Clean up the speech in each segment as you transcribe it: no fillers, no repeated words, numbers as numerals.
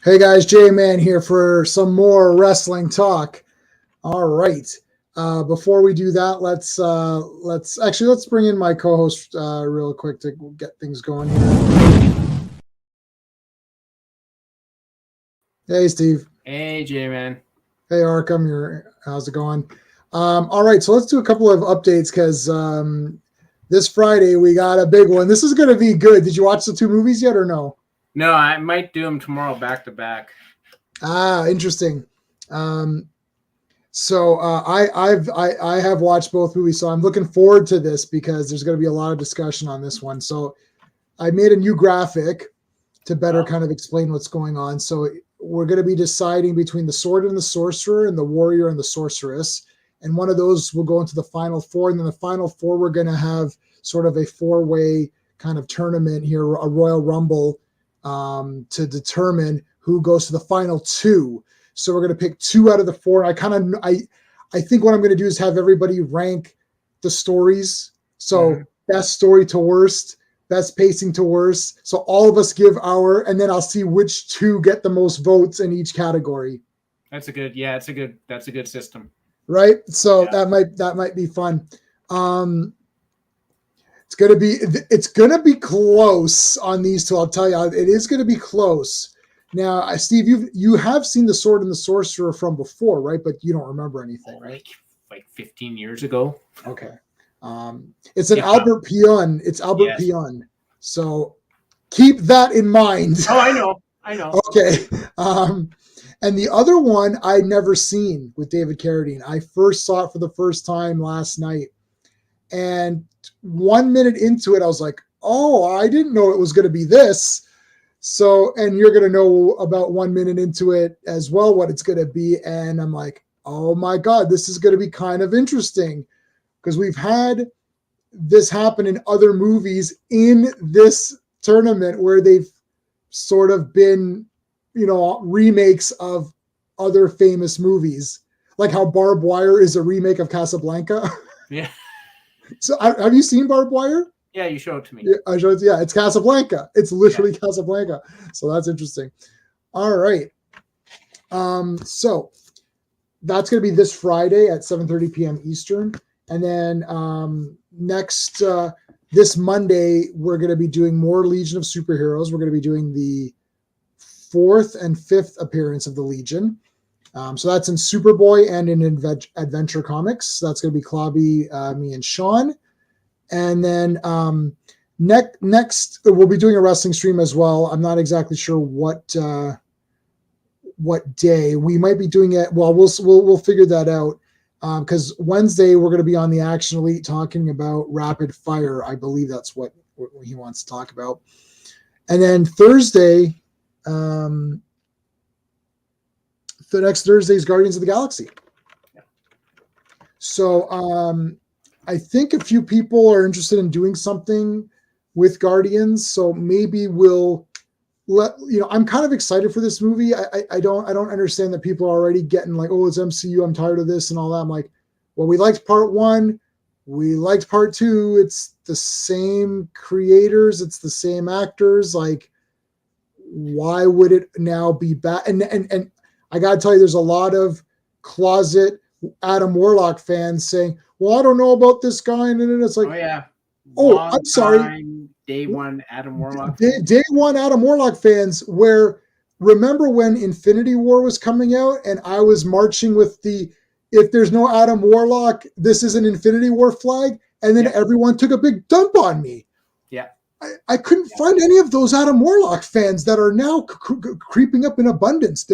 Hey guys, J-Man here for some more wrestling talk. All right. Before we do that, let's bring in my co-host real quick to get things going here. Hey Steve. Hey, J-Man. Hey Arkham. How's it going? All right, so let's do a couple of updates because this Friday we got a big one. This is going to be good. Did you watch the two movies yet or no? No, I might do them tomorrow back to back. Interesting. Um, I have watched both movies, so I'm looking forward to this because there's going to be a lot of discussion on this one. So I made a new graphic to better kind of explain what's going on. So we're going to be deciding between the sword and the sorcerer and the warrior and the sorceress, and one of those will go into the final four. And then the final four, we're going to have sort of a four-way kind of tournament here, a Royal Rumble, to determine who goes to the final two. So we're going to pick two out of the four. I think what I'm going to do is have everybody rank the stories. So best story to worst, best pacing to worst. So all of us give our, and then I'll see which two get the most votes in each category. That's a good system. Right. So that might be fun. It's gonna be close on these two. I'll tell you, it is gonna be close. Now, Steve, you have seen the Sword and the Sorcerer from before, right? But you don't remember anything, right? Like 15 years ago. Okay. It's an Albert Pion. It's Albert Pion. So keep that in mind. Oh, I know. Okay. And the other one I'd never seen with David Carradine. I first saw it for the first time last night. And 1 minute into it, I was like, oh, I didn't know it was going to be this. So, and you're going to know about 1 minute into it as well what it's going to be. And I'm like, oh my God, this is going to be kind of interesting because we've had this happen in other movies in this tournament where they've sort of been, remakes of other famous movies, like how Barbed Wire is a remake of Casablanca. Yeah. So have you seen Barbed Wire? Yeah, you showed it to me. Yeah, it's Casablanca. It's literally Casablanca. So that's interesting. All right. So that's going to be this Friday at 7:30 p.m. Eastern. And then this Monday, we're going to be doing more Legion of Superheroes. We're going to be doing the 4th and 5th appearance of the Legion. So that's in Superboy and in Adventure Comics. So that's going to be Clobby, me, and Sean. And then next, we'll be doing a wrestling stream as well. I'm not exactly sure what day. We might be doing it. Well, we'll figure that out. Because Wednesday we're going to be on the Action Elite talking about Rapid Fire. I believe that's what he wants to talk about. And then Thursday, the next Thursday is Guardians of the Galaxy. Yeah. So I think a few people are interested in doing something with Guardians. So maybe we'll I'm kind of excited for this movie. I don't understand that people are already getting like, oh, it's MCU, I'm tired of this and all that. I'm like, well, we liked part 1, we liked part 2. It's the same creators, it's the same actors. Like, why would it now be bad? And I gotta tell you, there's a lot of closet Adam Warlock fans saying, well, I don't know about this guy, and it's like, I'm sorry. Day one Adam Warlock. Day one Adam Warlock fans. Where remember when Infinity War was coming out, and I was marching with the "If there's no Adam Warlock, this is an Infinity War" flag, and then everyone took a big dump on me. Yeah, I couldn't find any of those Adam Warlock fans that are now creeping up in abundance.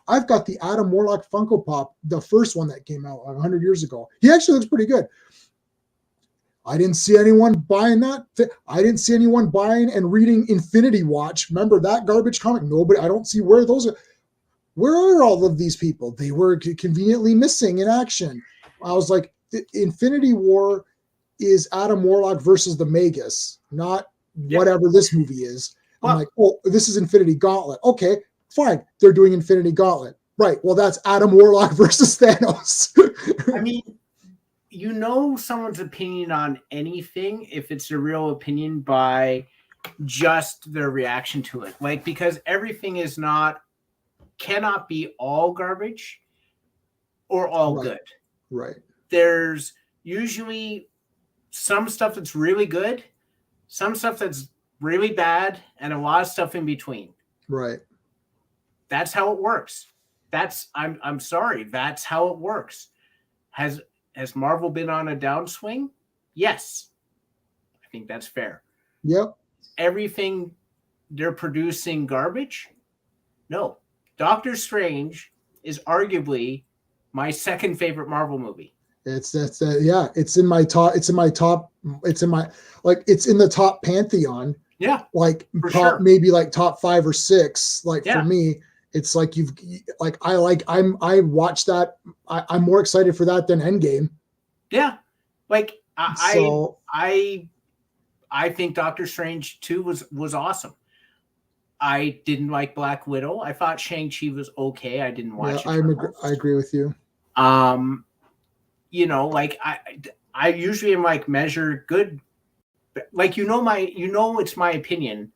I've got the Adam Warlock Funko Pop, the first one that came out 100 years ago. He actually looks pretty good. I didn't see anyone buying that. I didn't see anyone buying and reading Infinity Watch. Remember that garbage comic? Nobody. I don't see where those are. Where are all of these people? They were conveniently missing in action. I was like, Infinity War is Adam Warlock versus the Magus, not whatever this movie is. Well, I'm like, oh, this is Infinity Gauntlet. Okay, fine. They're doing Infinity Gauntlet. Right. Well, that's Adam Warlock versus Thanos. I mean, someone's opinion on anything if it's a real opinion by just their reaction to it. Like, because everything is not cannot be all garbage or all Right. good. Right. There's usually some stuff that's really good, some stuff that's really bad, and a lot of stuff in between. Right. That's how it works. I'm sorry, that's how it works. Has Marvel been on a downswing? Yes. I think that's fair. Yep. Everything they're producing garbage? No. Doctor Strange is arguably my second favorite Marvel movie. It's in my top. It's in my top pantheon. Yeah, Like for top, sure. maybe like top 5 or 6. Like Yeah. for me, it's like I watched that. I'm more excited for that than Endgame. Yeah. Like So I think Doctor Strange 2 was awesome. I didn't like Black Widow. I thought Shang-Chi was okay. I didn't watch it. I agree with you. You know, like I usually am like measure good, like it's my opinion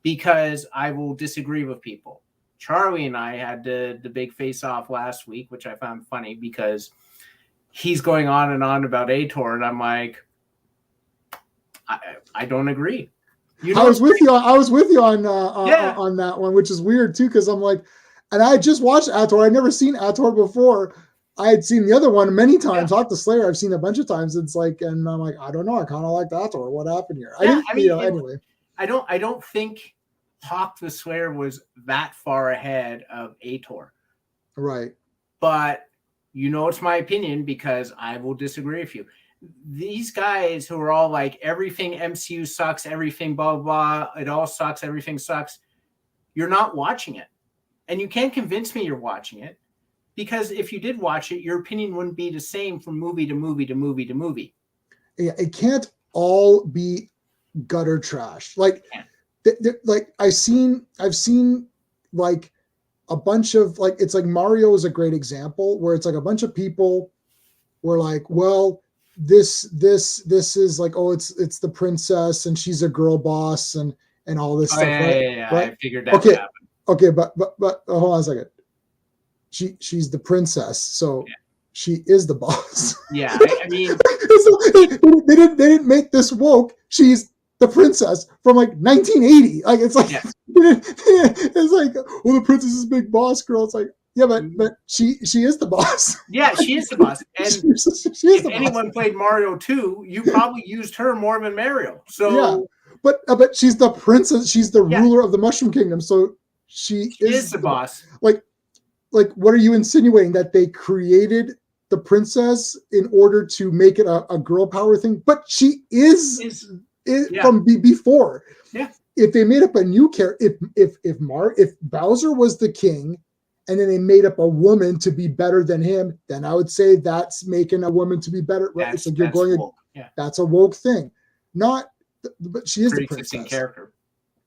because I will disagree with people. Charlie and I had the big face off last week, which I found funny because he's going on and on about Ator, and I'm like, I don't agree. I was with you on that one, which is weird too, because I'm like, and I just watched Ator. I'd never seen Ator before. I had seen the other one many times. Hawk the Slayer, I've seen a bunch of times. It's like, and I'm like, I don't know. I kind of like Ator. What happened here? Anyway. I don't think Hawk the Slayer was that far ahead of Ator. Right. But it's my opinion because I will disagree with you. These guys who are all like, everything MCU sucks, everything blah, blah, it all sucks, everything sucks. You're not watching it. And you can't convince me you're watching it. Because if you did watch it, your opinion wouldn't be the same from movie to movie to movie to movie. Yeah, it can't all be gutter trash. Like, I've seen like a bunch of like, it's like Mario is a great example where it's like a bunch of people were like, well, this is like, oh, it's the princess and she's a girl boss and all this stuff. Yeah, right? I figured that would happen. Okay, but hold on a second. She's the princess, so she is the boss. Yeah, I mean, they didn't make this woke. She's the princess from like 1980. Like it's like it's like, well, the princess is big boss girl. It's like, yeah, but she is the boss. Yeah, she is the boss. And if anyone played Mario 2, you probably used her more than Mario. So yeah, but she's the princess. She's the ruler of the Mushroom Kingdom. So she is the boss. Like, what are you insinuating, that they created the princess in order to make it a girl power thing? But she is from before. Yeah. If they made up a new character, if Bowser was the king, and then they made up a woman to be better than him, then I would say that's making a woman to be better. Right? It's like that's a woke thing. Not, but she is the princess character.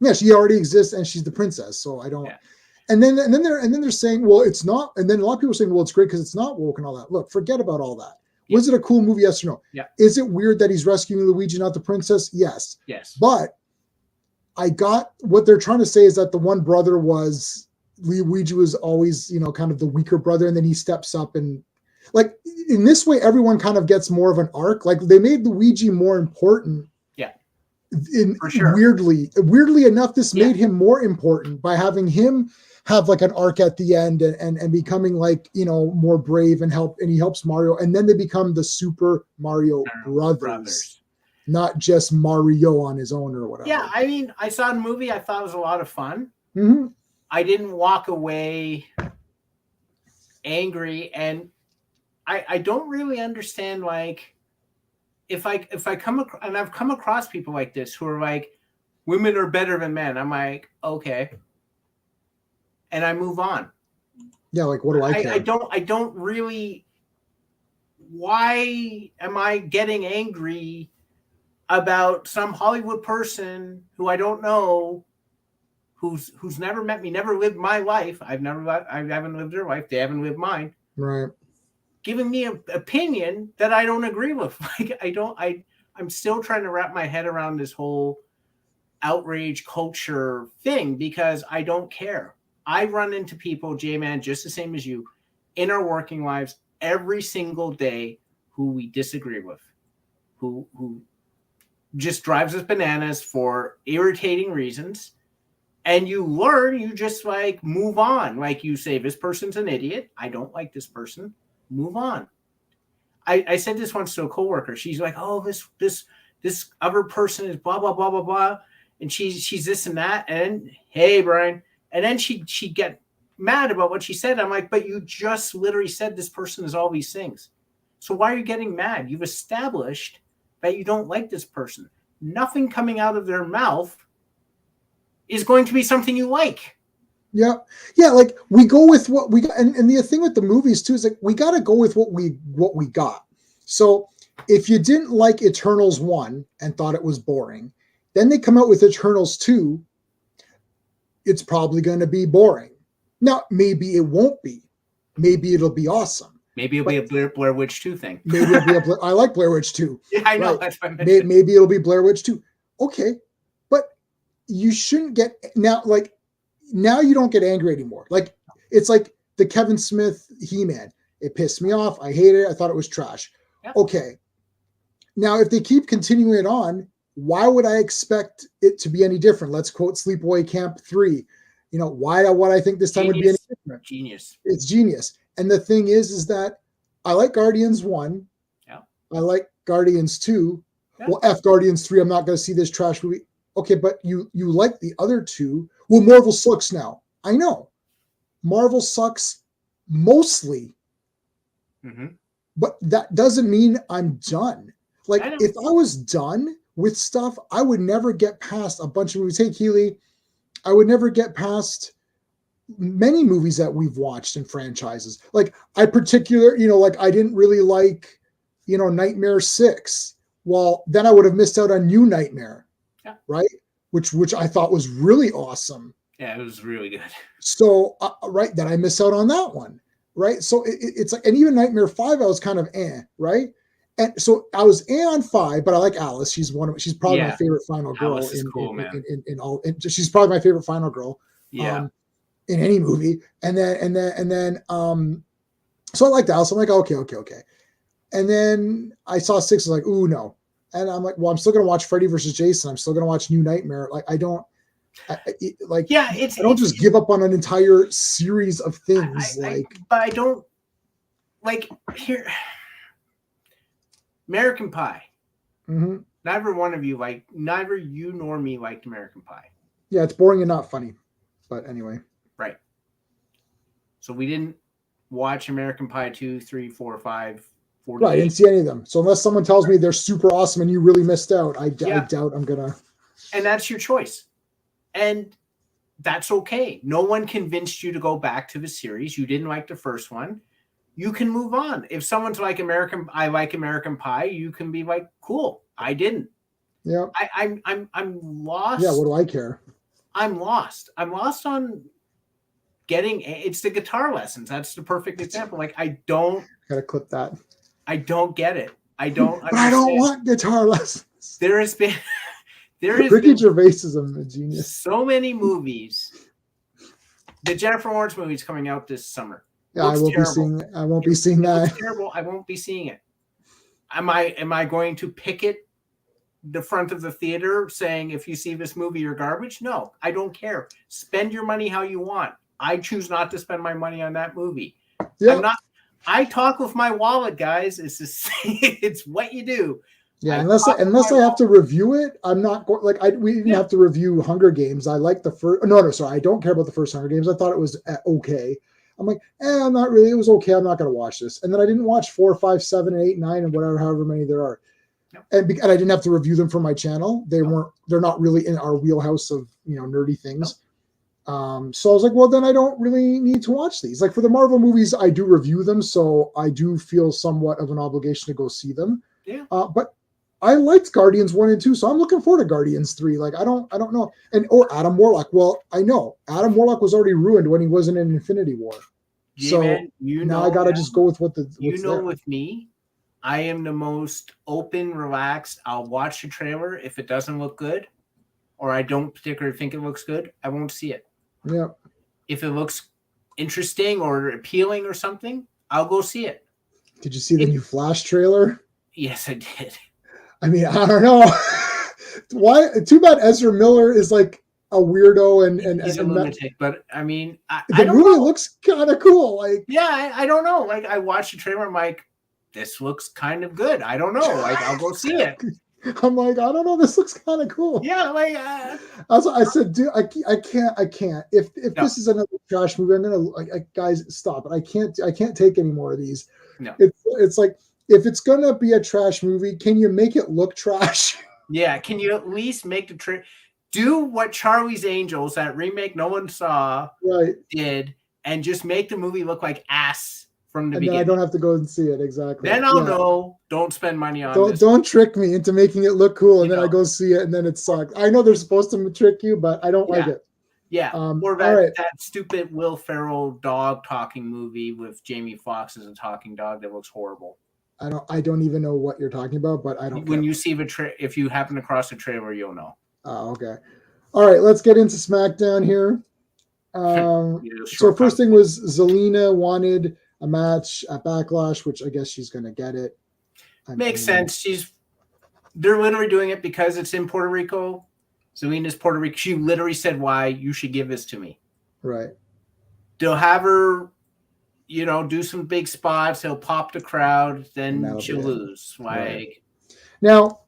Yeah, she already exists, and she's the princess. So I don't. Yeah. And then they're saying, well, it's not. And then a lot of people are saying, well, it's great because it's not woke and all that. Look, forget about all that. Yeah. Was it a cool movie? Yes or no? Yeah. Is it weird that he's rescuing Luigi, not the princess? Yes. Yes. But I got what they're trying to say is that the one brother was Luigi was always, kind of the weaker brother, and then he steps up and like in this way, everyone kind of gets more of an arc. Like they made Luigi more important. Yeah. For sure. Weirdly enough, this made him more important by having him have like an arc at the end and becoming like, more brave and he helps Mario. And then they become the Super Mario Brothers, not just Mario on his own or whatever. Yeah. I mean, I saw the movie. I thought it was a lot of fun. Mm-hmm. I didn't walk away angry. And I don't really understand, like, if I come across, and I've come across people like this who are like, women are better than men. I'm like, okay. And I move on. Yeah, like what do I care? I don't really. Why am I getting angry about some Hollywood person who I don't know, who's never met me, never lived my life? I haven't lived their life. They haven't lived mine. Right. Giving me an opinion that I don't agree with. Like I'm still trying to wrap my head around this whole outrage culture thing because I don't care. I run into people, J-Man, just the same as you, in our working lives every single day who we disagree with, who just drives us bananas for irritating reasons. And you learn, you just like move on. Like you say, this person's an idiot. I don't like this person. Move on. I said this once to a coworker. She's like, oh, this other person is blah, blah, blah, blah, blah. And she's this and that. And hey, Brian. And then she'd get mad about what she said. I'm like, but you just literally said this person is all these things. So why are you getting mad? You've established that you don't like this person. Nothing coming out of their mouth is going to be something you like. Yeah. Like we go with what we got. And the thing with the movies too, is like, we got to go with what we got. So if you didn't like Eternals 1 and thought it was boring, then they come out with Eternals 2, it's probably going to be boring. Now, maybe it won't be. Maybe it'll be awesome. Maybe it'll be a Blair Witch 2 thing. Maybe it'll be I like Blair Witch 2. Yeah, I know. Right. That's what I meant. Maybe it'll be Blair Witch 2. Okay. But you shouldn't get now you don't get angry anymore. Like it's like the Kevin Smith He-Man. It pissed me off. I hated it. I thought it was trash. Yep. Okay. Now, if they keep continuing it on, why would I expect it to be any different? Let's quote Sleepaway Camp 3. Why would I think this time would be any different? Genius. It's genius. And the thing is that I like Guardians 1. Yeah. I like Guardians 2. Yeah. Well, F Guardians 3. I'm not going to see this trash movie. Okay, but you like the other two. Well, Marvel sucks now. I know. Marvel sucks mostly. Mm-hmm. But that doesn't mean I'm done. Like, if I was done with stuff, I would never get past a bunch of movies. Hey, Keely, I would never get past many movies that we've watched in franchises. Like, I didn't really like, Nightmare 6. Well, then I would have missed out on New Nightmare. Yeah. Right? Which I thought was really awesome. Yeah, it was really good. So, right, then I miss out on that one. Right? So it's like, and even Nightmare 5, I was kind of right? And so I was on 5, but I like Alice. She's she's probably my favorite final girl. Alice is cool, man. In all, she's probably my favorite final girl. Yeah. In any movie. And then so I liked Alice. I'm like, okay. And then I saw 6, I was like, ooh, no. And I'm like, well, I'm still going to watch Freddy versus Jason. I'm still going to watch New Nightmare. Like, I don't just give up on an entire series of things. But I don't like here. American Pie. Mm-hmm. Neither you nor me liked American Pie. Yeah, it's boring and not funny. But anyway. Right. So we didn't watch American Pie 2, 3, 4, 5, 48. Right, I didn't see any of them. So unless someone tells me they're super awesome and you really missed out, I doubt I'm going to. And that's your choice. And that's okay. No one convinced you to go back to the series. You didn't like the first one. You can move on. If someone's like I like American Pie, you can be like, cool. I didn't. Yeah. I'm lost. Yeah, what do I care? I'm lost. I'm lost on it's the guitar lessons. That's the perfect example. Like, I don't gotta clip that. I don't get it. I don't But I don't want guitar lessons. Ricky Gervais is a genius. So many movies. The Jennifer Lawrence movie is coming out this summer. Yeah, I won't be seeing that. Terrible. I won't be seeing it. Am I going to picket the front of the theater saying, if you see this movie, you're garbage? No, I don't care. Spend your money how you want. I choose not to spend my money on that movie. Yeah. I talk with my wallet, guys. It's what you do. Yeah, unless I have to review it, I'm not going. We didn't have to review Hunger Games. I like the first. No, sorry, I don't care about the first Hunger Games. I thought it was okay. I'm like, I'm not really. It was okay. I'm not going to watch this. And then I didn't watch 4, 5, 7, and 8, 9, and however many there are. Yep. And I didn't have to review them for my channel. They're not really in our wheelhouse of nerdy things. Nope. So I was like, well, then I don't really need to watch these. Like for the Marvel movies, I do review them, so I do feel somewhat of an obligation to go see them. Yeah. But I liked Guardians 1 and 2, so I'm looking forward to Guardians 3. Like I don't know. Or Adam Warlock. Well, I know Adam Warlock was already ruined when he wasn't in Infinity War. Yeah, so man, now I gotta just go with what's there. With me, I am the most open, relaxed. I'll watch the trailer. If it doesn't look good, or I don't particularly think it looks good, I won't see it. Yeah. if it looks interesting or appealing or something, I'll go see it. Did you see the new Flash trailer? Yes, I did. I mean, I don't know. Why? Too bad Ezra Miller is like a weirdo and He's a lunatic, but I mean, I the don't movie know. looks kind of cool. Like, yeah, I don't know. Like, I watched the trailer, I'm like, this looks kind of good. I don't know. Like, I'll go see it. I'm like, I don't know. This looks kind of cool. Yeah, like, I said, dude, I can't. If no. this is another trash movie, I'm gonna guys stop it. I can't take any more of these. No. It's like, if it's gonna be a trash movie, can you make it look trash? Yeah, can you at least make the do what Charlie's Angels, that remake no one saw, right, did, and just make the movie look like ass from the and beginning. then I don't have to go and see it. Exactly. Then I'll know. Don't spend money on this. Don't trick me into making it look cool, and then I go see it, and then it sucks. I know they're supposed to trick you, but I don't like it. Yeah, or that stupid Will Ferrell dog talking movie with Jamie Foxx as a talking dog that looks horrible. I don't even know what you're talking about, but I don't. When you see if you happen to cross a trailer, you'll know. Oh, okay. All right, let's get into SmackDown here. So first thing was Zelina wanted a match at Backlash, which I guess she's going to get it. Makes sense. They're literally doing it because it's in Puerto Rico. Zelina's Puerto Rico. She literally said, "Why you should give this to me." Right. They'll have her, do some big spots. He'll pop the crowd. Then she'll lose. Like, now,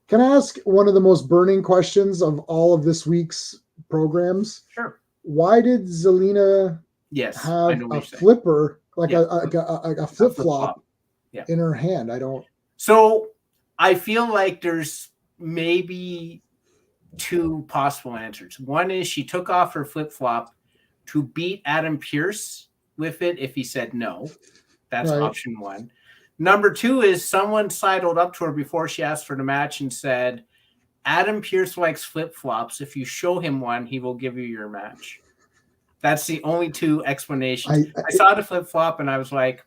can I ask one of the most burning questions of all of this week's programs? Sure. Why did Zelina have a flipper, like a flip flop in her hand? I don't. So I feel like there's maybe two possible answers. One is she took off her flip flop to beat Adam Pearce with it if he said no. That's option one. Number two is someone sidled up to her before she asked for the match and said, Adam Pearce likes flip flops. If you show him one, he will give you your match. That's the only two explanations. I saw the flip flop and I was like,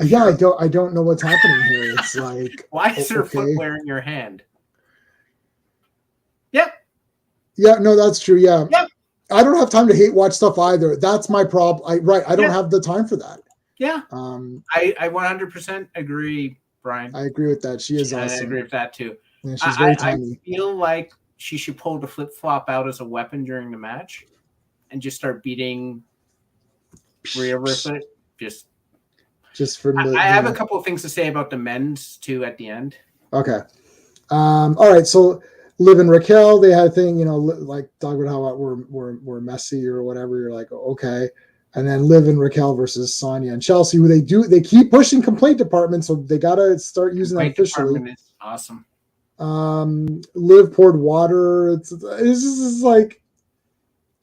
yeah, sure. I don't know what's happening here. It's like, why is there footwear in your hand? Yep. Yeah, no, that's true. Yeah. Yep. I don't have time to hate watch stuff either. That's my problem. I don't have the time for that. Yeah. I 100% agree, Brian. I agree with that. She is awesome. I agree with that too. Yeah, she's very tiny. I feel like she should pull the flip flop out as a weapon during the match and just start beating Rhea with it. Just for I have a couple of things to say about the men's too at the end. Okay. All right. So Liv and Raquel, they had a thing, like talk about how we're messy or whatever. You're like, okay. And then Liv and Raquel versus Sonya and Chelsea, who they keep pushing complaint department, so they gotta start using that officially. Is awesome. Liv poured water. It's just like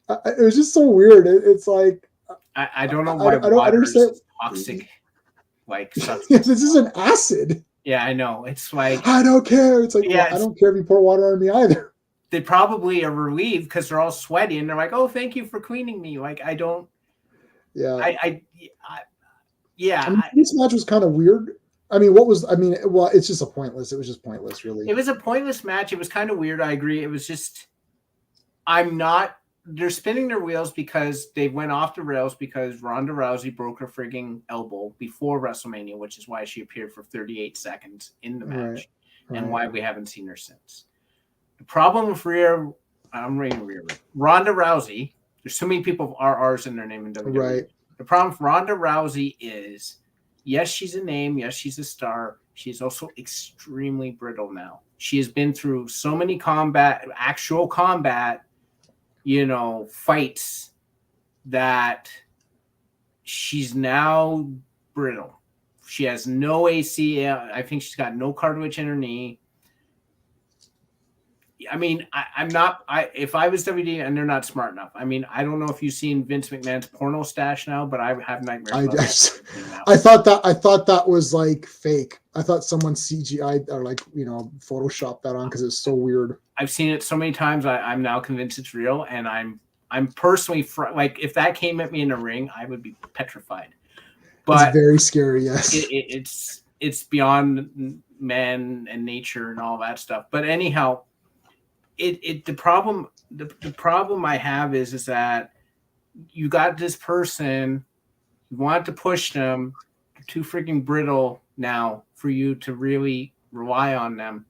it was just so weird. It's like I don't know why water is toxic. Like this is an acid. Yeah, I know. It's like I don't care. It's like I don't care if you pour water on me either. They probably are relieved because they're all sweaty and they're like, "Oh, thank you for cleaning me." Like I don't. Yeah. Yeah. I mean, this match was kind of weird. Well, it's just pointless. It was just pointless, really. It was a pointless match. It was kind of weird. I agree. It was just, they're spinning their wheels because they went off the rails because Ronda Rousey broke her frigging elbow before WrestleMania, which is why she appeared for 38 seconds in the match and why we haven't seen her since. The problem with Ronda Rousey, there's so many people with RRs in their name in WWE. Right. The problem with Ronda Rousey is, yes, she's a name. Yes, she's a star. She's also extremely brittle now. She has been through so many actual combat, fights that she's now brittle. She has no AC. I think she's got no cartilage in her knee. I mean, if I was WWE and they're not smart enough, I don't know if you've seen Vince McMahon's porno stash now, but I have nightmares. I thought that was like fake. I thought someone CGI'd or photoshopped that on because it's so weird. I've seen it so many times. I'm now convinced it's real, and I'm personally like if that came at me in a ring, I would be petrified. But it's very scary. Yes, it's beyond man and nature and all that stuff. But anyhow. the problem I have is that you got this person, you want to push them, they're too freaking brittle now for you to really rely on them.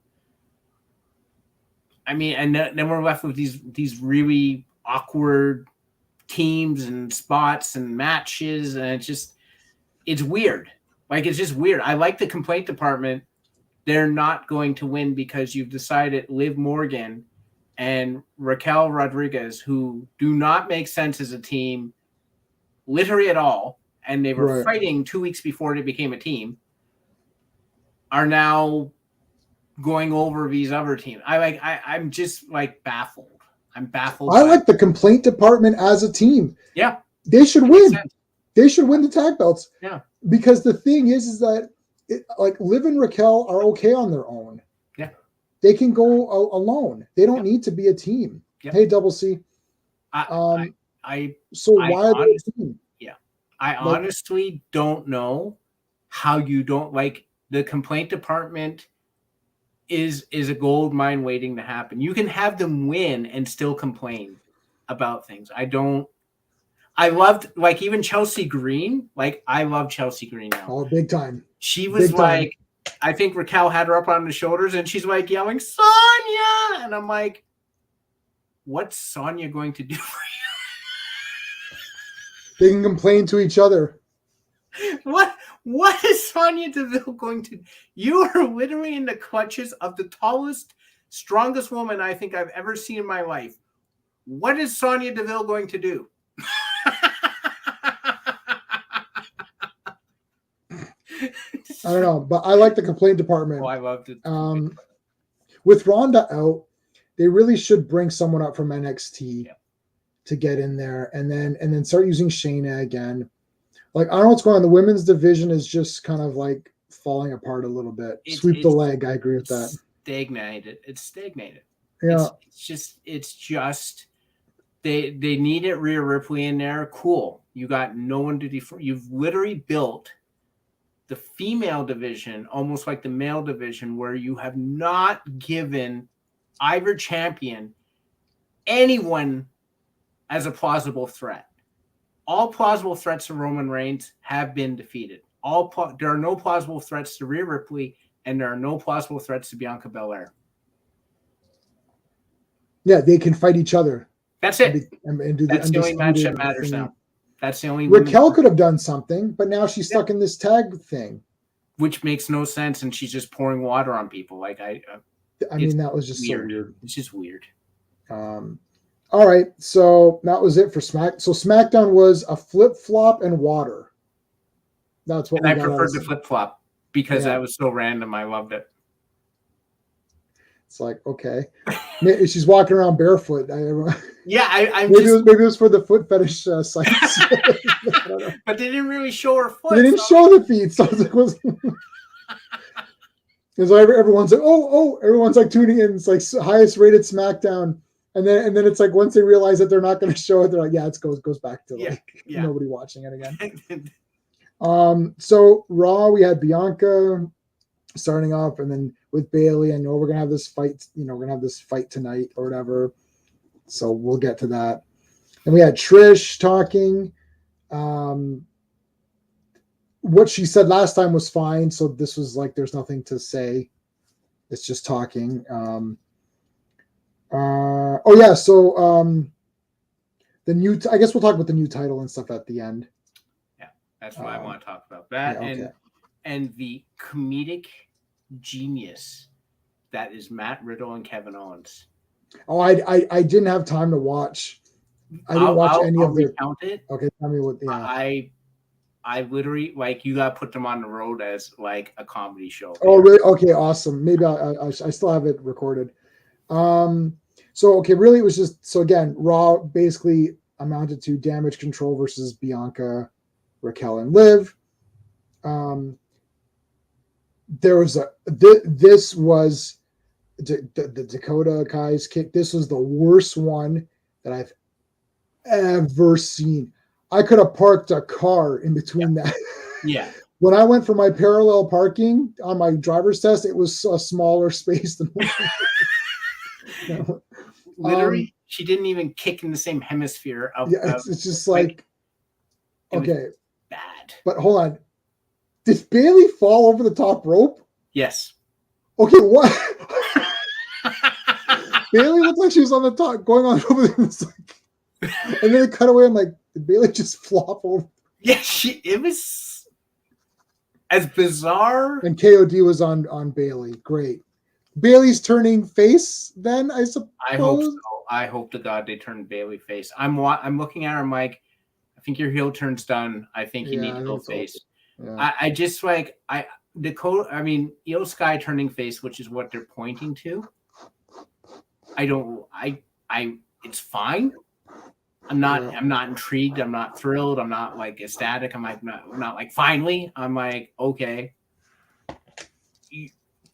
I mean, and then we're left with these really awkward teams and spots and matches, and it's weird. Like, it's just weird. I like the complaint department. They're not going to win because you've decided Liv Morgan and Raquel Rodriguez, who do not make sense as a team, literally at all, and they were fighting 2 weeks before they became a team, are now going over these other teams. I'm just like baffled. I'm baffled. I like the complaint department as a team. Yeah. They should win. They should win the tag belts. Yeah. Because the thing is that like Liv and Raquel are okay on their own. Yeah. They can go alone. They don't need to be a team. Yeah. Hey, Double C. Why are they a team? Yeah. I honestly don't know how you don't like the complaint department is a gold mine waiting to happen. You can have them win and still complain about things. I loved, like, even Chelsea Green. Like, I love Chelsea Green now. Oh, big time. She was like, I think Raquel had her up on the shoulders and she's like yelling, Sonya! And I'm like, what's Sonya going to do for you? They can complain to each other. What is Sonya Deville going to do? You are literally in the clutches of the tallest, strongest woman I think I've ever seen in my life. What is Sonya Deville going to do? I don't know, but I like the complaint department. Oh, I loved it. With Ronda out, they really should bring someone up from NXT to get in there, and then start using Shayna again. Like, I don't know what's going on. The women's division is just kind of like falling apart a little bit. Sweep the leg. I agree with that. Stagnated. It's stagnated. Yeah. It's just they needed Rhea Ripley in there. Cool. You got no one to defend. You've literally built the female division almost like the male division, where you have not given either champion anyone as a plausible threat. All plausible threats to Roman Reigns have been defeated. There are no plausible threats to Rhea Ripley, and there are no plausible threats to Bianca Belair. Yeah, they can fight each other. That's it. And do That's the only match that matters now. That's the only. Raquel could have done something, but now she's stuck in this tag thing, which makes no sense, and she's just pouring water on people. Like I mean, that was just weird. So weird. It's just weird. All right, so that was it for So SmackDown was a flip flop and water. That's what. And I preferred the flip flop because that was so random. I loved it. It's like, okay, she's walking around barefoot. Yeah, maybe it was for the foot fetish sites. But they didn't really show her foot. They didn't show the feet, so it was. So everyone's like, everyone's like tuning in. It's like highest rated SmackDown, and then it's like once they realize that they're not going to show it, they're like, it goes back to nobody watching it again. So Raw, we had Bianca starting off, and then with Bayley, I know we're gonna have this fight. We're gonna have this fight tonight or whatever. So we'll get to that. And we had Trish talking. What she said last time was fine. So this was like, there's nothing to say. It's just talking. The new, I guess we'll talk about the new title and stuff at the end. Yeah, that's what I want to talk about. That and the comedic genius that is Matt Riddle and Kevin Owens. Oh, I didn't have time to watch. I didn't watch any of their. Okay, tell me what. Yeah. I literally, like, you got to put them on the road as like a comedy show. Oh, really? Okay, awesome. Maybe I still have it recorded. Really, it was just, so again, Raw basically amounted to Damage Control versus Bianca, Raquel, and Liv. There was this was the Dakota guys kick. This was the worst one that I've ever seen. I could have parked a car in between that. Yeah. When I went for my parallel parking on my driver's test, it was a smaller space than literally, she didn't even kick in the same hemisphere of. Yeah, it's just like okay, bad. But hold on, did Bailey fall over the top rope? Yes. Okay, what? Bailey looked like she was on the top, going on over there. And then they cut away. I'm like, did Bailey just flop over? Yeah, it was as bizarre. And KOD was on Bailey. Great. Bailey's turning face then, I suppose. I hope so. I hope to God they turn Bailey face. I'm looking at her, Mike. I think your heel turn's done. I think you need to go face. Yeah. I just like Dakota. I mean, Io Sky turning face, which is what they're pointing to. It's fine. I'm not intrigued. I'm not thrilled. I'm not like ecstatic. I'm not like finally. I'm like, okay.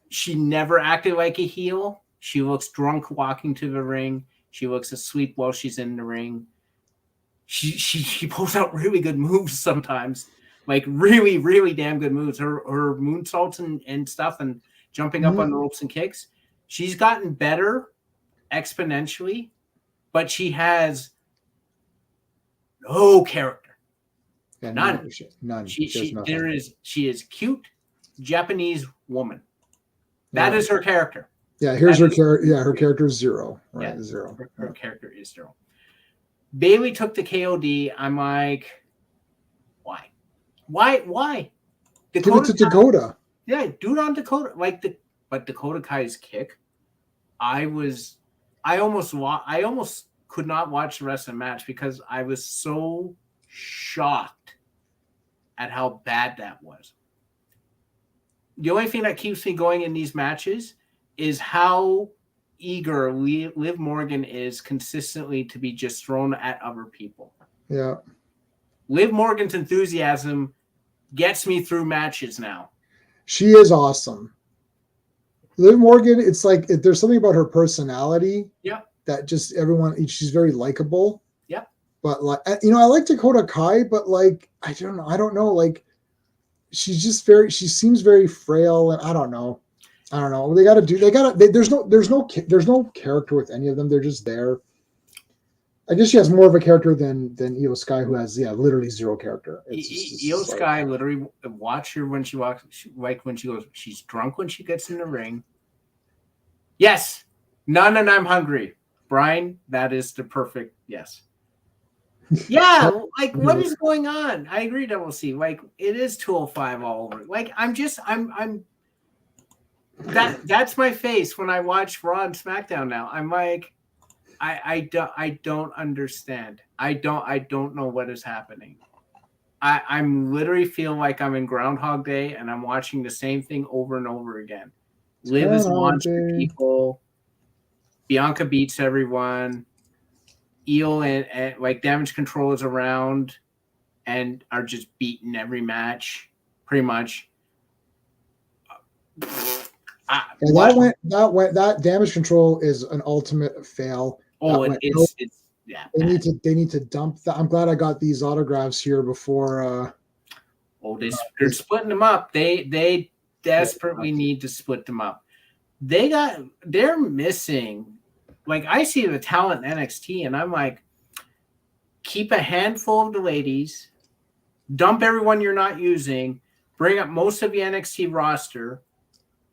She never acted like a heel. She looks drunk walking to the ring. She looks asleep while she's in the ring. She pulls out really good moves sometimes. Like really, really damn good moves. Her moonsaults and stuff and jumping up on the ropes and kicks. She's gotten better exponentially, but she has no character. Yeah, none. She is cute Japanese woman. That is her character. Yeah, here's her character. Yeah, her character is zero. Right, yeah, zero. Her character is zero. Bailey took the KOD. I'm like, why? Give it to Dakota. Yeah, do it on Dakota. But Dakota Kai's kick. I almost could not watch the rest of the match because I was so shocked at how bad that was. The only thing that keeps me going in these matches is how eager Liv Morgan is consistently to be just thrown at other people. Yeah. Liv Morgan's enthusiasm gets me through matches now. She is awesome. Liv Morgan, it's like there's something about her personality. Yeah. That just she's very likable. Yeah. But like, I like Dakota Kai, but like, I don't know. Like, she's just she seems very frail, and I don't know. There's no character with any of them. They're just there. I guess she has more of a character than Io Sky, who has literally zero character. Io Sky literally watch her when she walks, like when she goes, she's drunk when she gets in the ring. Yes, none, and I'm hungry. Brian, that is the perfect yes. Yeah, like what is going on? I agree, Double C. Like it is 205 all over. Like I'm that's my face when I watch Raw and SmackDown now. I'm like, I don't understand. I don't know what is happening. I'm literally feeling like I'm in Groundhog Day and I'm watching the same thing over and over again. Liv is launching people. Bianca beats everyone. Eel and like Damage Control is around and are just beating every match, pretty much. That Damage Control is an ultimate fail. Oh, They need to dump that. I'm glad I got these autographs here before. They're splitting them up. They desperately need to split them up. They're missing. Like I see the talent in NXT, and I'm like, keep a handful of the ladies, dump everyone you're not using, bring up most of the NXT roster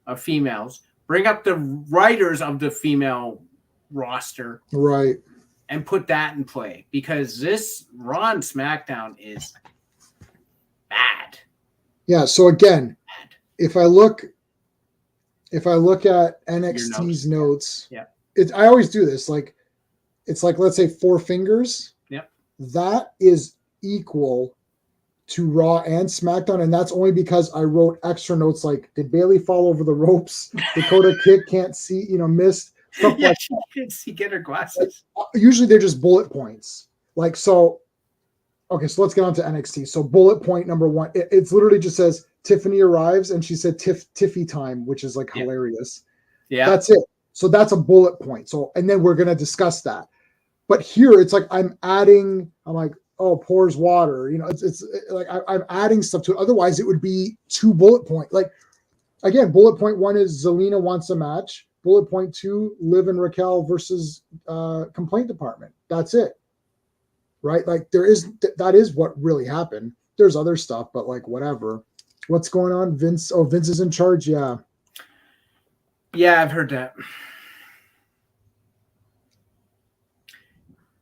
of females, bring up the writers of the female roster, right, and put that in play because this Raw and SmackDown is bad. Yeah. So again, if I look at NXT's notes, yeah. I always do this. Like, it's like, let's say 4 fingers. Yep. That is equal to Raw and SmackDown. And that's only because I wrote extra notes. Like, did Bailey fall over the ropes? Dakota kick, can't see, missed. Stuff yeah, like she can't see, get her glasses. Like, usually they're just bullet points. Like, so, okay, so let's get on to NXT. So bullet point number 1, it's literally just says Tiffany arrives and she said Tiffy time, which is like hilarious. Yeah. That's it. So that's a bullet point. So, and then we're going to discuss that. But here it's like I'm like, oh, pours water. It's like I'm adding stuff to it. Otherwise, it would be 2 bullet point. Like, again, bullet point 1 is Zelina wants a match. bullet point 2, Liv and Raquel versus complaint department. That's it. Right? Like that is what really happened. There's other stuff, but like whatever. What's going on? Vince? Oh, Vince is in charge. Yeah. Yeah, I've heard that.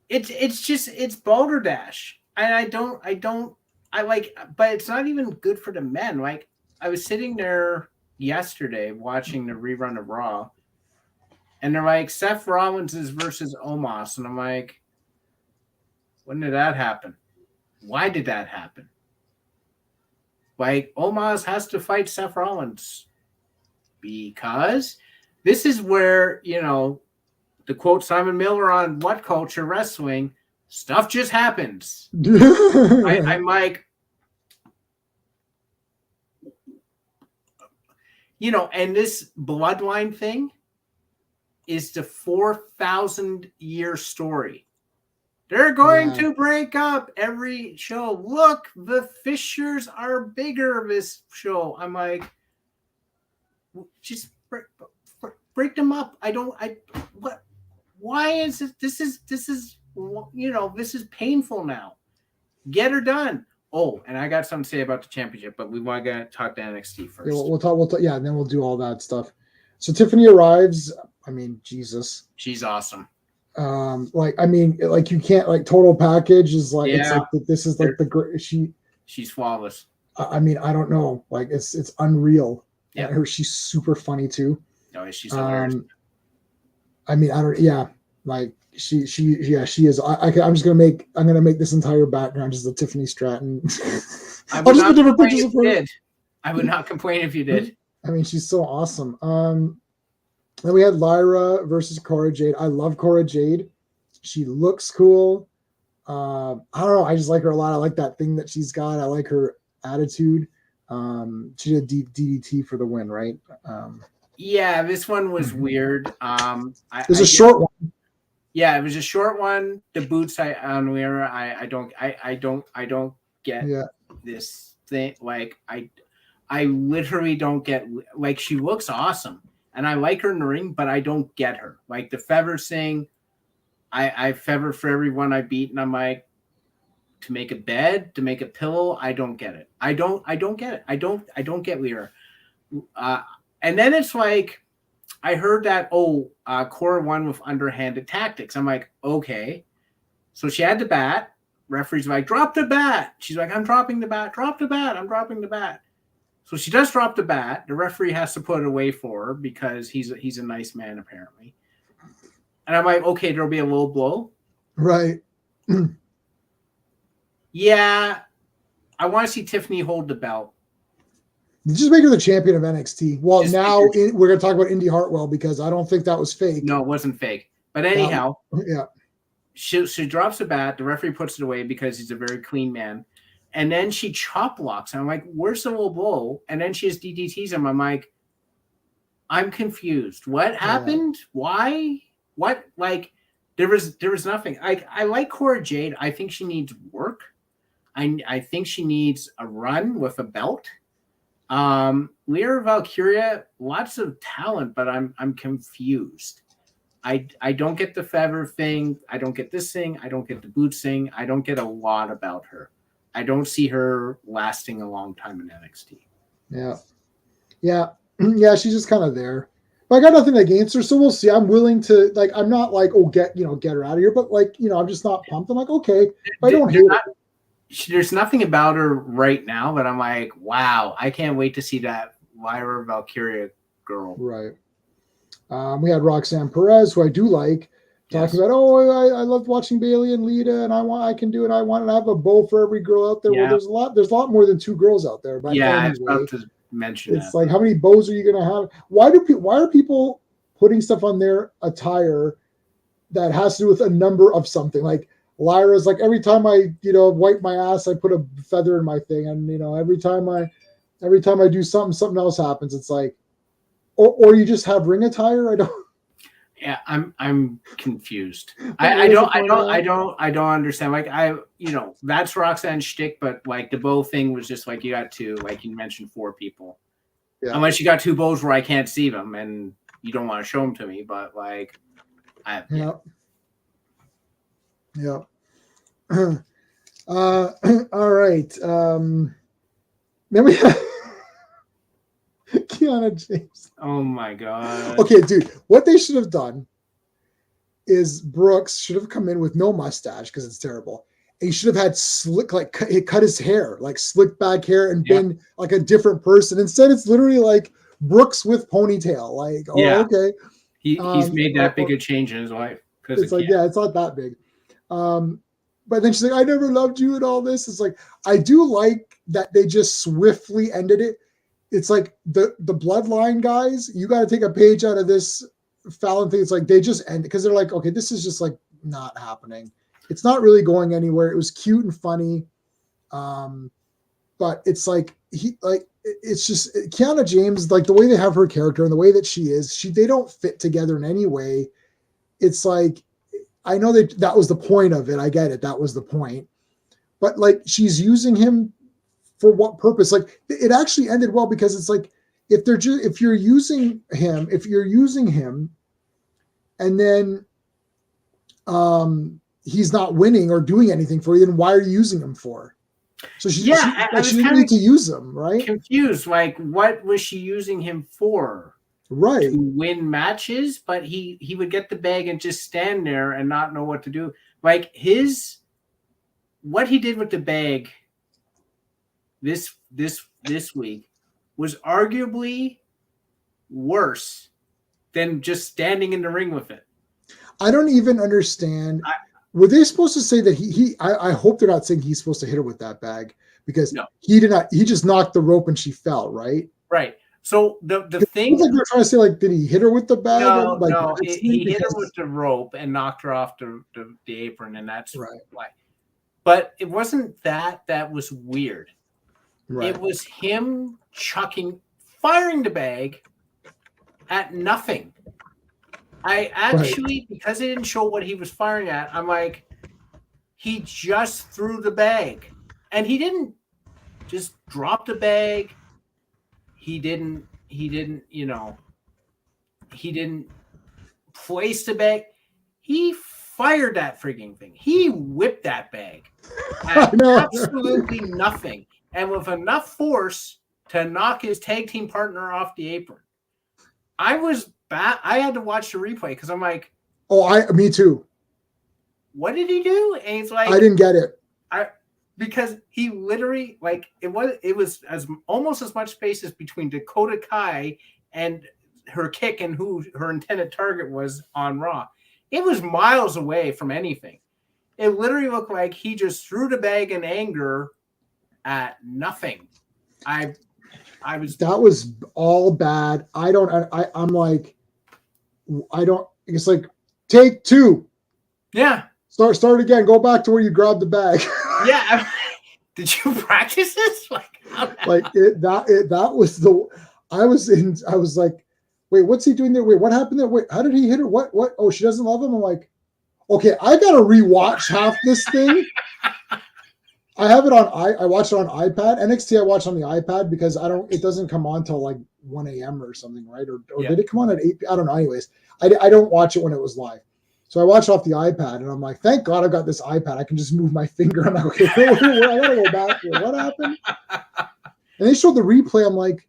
It's balderdash. And I like, but it's not even good for the men. Like, I was sitting there yesterday watching the rerun of Raw, and they're like, Seth Rollins is versus Omos. And I'm like, when did that happen? Why did that happen? Like, Omos has to fight Seth Rollins because this is where, the quote Simon Miller on What Culture Wrestling, stuff just happens. I'm like, and this bloodline thing is the 4,000-year story. They're going to break up every show. Look, the fissures are bigger this show. I'm like, just break them up. What? Why is it? This is this is painful now. Get her done. Oh, and I got something to say about the championship, but we want to talk to NXT first. Yeah, we'll talk. Yeah, and then we'll do all that stuff. So Tiffany arrives. I mean, Jesus, she's awesome. Like you can't like total package is like it's like this is like the great. She's flawless. I mean, I don't know. Like it's unreal. Yeah, she's super funny too. Oh, she's hilarious. I mean, I don't. Yeah, like she is. I'm gonna make this entire background just a Tiffany Stratton. I'll just put different pictures of her. I would not complain if you did. I mean, she's so awesome. Then we had Lyra versus Cora Jade. I love Cora Jade. She looks cool. I don't know. I just like her a lot. I like that thing that she's got. I like her attitude. She did DDT for the win, right? Yeah, this one was weird. It was a short one. Yeah, it was a short one. The boots on Lyra, I don't get this thing. Like I literally don't get. Like, she looks awesome. And I like her in the ring, but I don't get her. Like the feathers thing, I feather for everyone I beat, and I'm like, to make a bed, to make a pillow, I don't get it. I don't get it. I don't get Lyra. And then it's like, I heard that Cora won with underhanded tactics. I'm like, okay. So she had the bat. Referee's like, drop the bat. She's like, I'm dropping the bat. Drop the bat. I'm dropping the bat. So she does drop the bat. The referee has to put it away for her because he's a nice man, apparently. And I'm like, okay, there'll be a low blow. Right. Yeah. I want to see Tiffany hold the belt. Just make her the champion of NXT. Well, now we're going to talk about Indy Hartwell because I don't think that was fake. No, it wasn't fake. But anyhow, yeah. She drops the bat. The referee puts it away because he's a very clean man. And then she chop blocks. And I'm like, where's the low blow? And then she has DDTs him. I'm like, I'm confused. What happened? Why? What? Like, there was nothing. I like Cora Jade. I think she needs work. I think she needs a run with a belt. Lyra Valkyria, lots of talent, but I'm confused. I don't get the feather thing. I don't get this thing. I don't get the boots thing. I don't get a lot about her. I don't see her lasting a long time in NXT. Yeah. She's just kind of there. But I got nothing against her, so we'll see. I'm willing to I'm not like, get her out of here, but I'm just not pumped. I'm like, okay, I don't hate it. There's nothing about her right now, but I'm like, wow, I can't wait to see that Lyra Valkyria girl. Right. We had Roxanne Perez, who I do like, talking about, I loved watching Bayley and Lita, and I can do it. I want to have a bow for every girl out there. Yeah. Well, there's a lot more than 2 girls out there. But yeah, anyway, I was about to mention it's like, how many bows are you going to have? Why are people putting stuff on their attire that has to do with a number of something? Like Lyra's like, every time I wipe my ass, I put a feather in my thing, and every time I do something else happens. It's like, or you just have ring attire. I don't. Yeah, I'm confused. I don't understand. Like that's Roxanne's shtick, but like the bow thing was just like, you got 2, like you mentioned 4 people. Yeah. Unless you got 2 bows where I can't see them, and you don't want to show them to me, but like, Yep. All right. Then we have Kiana James. Oh my god. Okay, dude. What they should have done is Brooks should have come in with no mustache because it's terrible. And he should have had slick, like he cut his hair, like slick back hair, and been like a different person. Instead, it's literally like Brooks with ponytail. Like, okay. He's made that big a change in his life. It's like, it's not that big. But then she's like, I never loved you and all this. It's like, I do like that they just swiftly ended it. It's like the bloodline guys, you got to take a page out of this Fallon thing. It's like they just end because they're like, okay, this is just like not happening. It's not really going anywhere. It was cute and funny. But it's like it's just Kiana James, like the way they have her character and the way that she is, they don't fit together in any way. It's like, I know that was the point of it. I get it. That was the point. But like, she's using him for what purpose? Like, it actually ended well because it's like, if you're using him and then he's not winning or doing anything for you, then why are you using him for? So she didn't need to use him, right? Confused. Like, what was she using him for? Right. To win matches, but he would get the bag and just stand there and not know what to do. Like what he did with the bag this week was arguably worse than just standing in the ring with it. I don't even understand. Were they supposed to say that I hope they're not saying he's supposed to hit her with that bag because he did not. He just knocked the rope and she fell. Right. Right. So the thing, like they're trying to say, like, did he hit her with the bag? No, he hit her with the rope and knocked her off the apron, and that's right. Why. But it wasn't that was weird. Right. It was him firing the bag at nothing. I actually, because they didn't show what he was firing at, I'm like, he just threw the bag, and he didn't just drop the bag. He didn't place the bag. He fired that freaking thing. He whipped that bag at absolutely nothing. And with enough force to knock his tag team partner off the apron. I was bad. I had to watch the replay because I'm like, me too. What did he do? And he's like, I didn't get it. Because he literally, like, it was almost as much space as between Dakota Kai and her kick and who her intended target was on Raw. It was miles away from anything. It literally looked like he just threw the bag in anger at nothing. That was all bad. I'm like, it's like, take two. Yeah. Start again. Go back to where you grabbed the bag. Yeah. Did you practice this? That was I was like, wait, what's he doing there? Wait, what happened there? Wait, how did he hit her? What? Oh, she doesn't love him? I'm like, okay, I got to rewatch half this thing. I have it on, I watch it on iPad. NXT I watch on the iPad because it doesn't come on till like 1 a.m. or something, right? Or did it come on at 8? I don't know. Anyways, I don't watch it when it was live. So I watched off the iPad and I'm like, thank God I got this iPad. I can just move my finger. I'm like, okay, I gotta go back here. What happened? And they showed the replay. I'm like,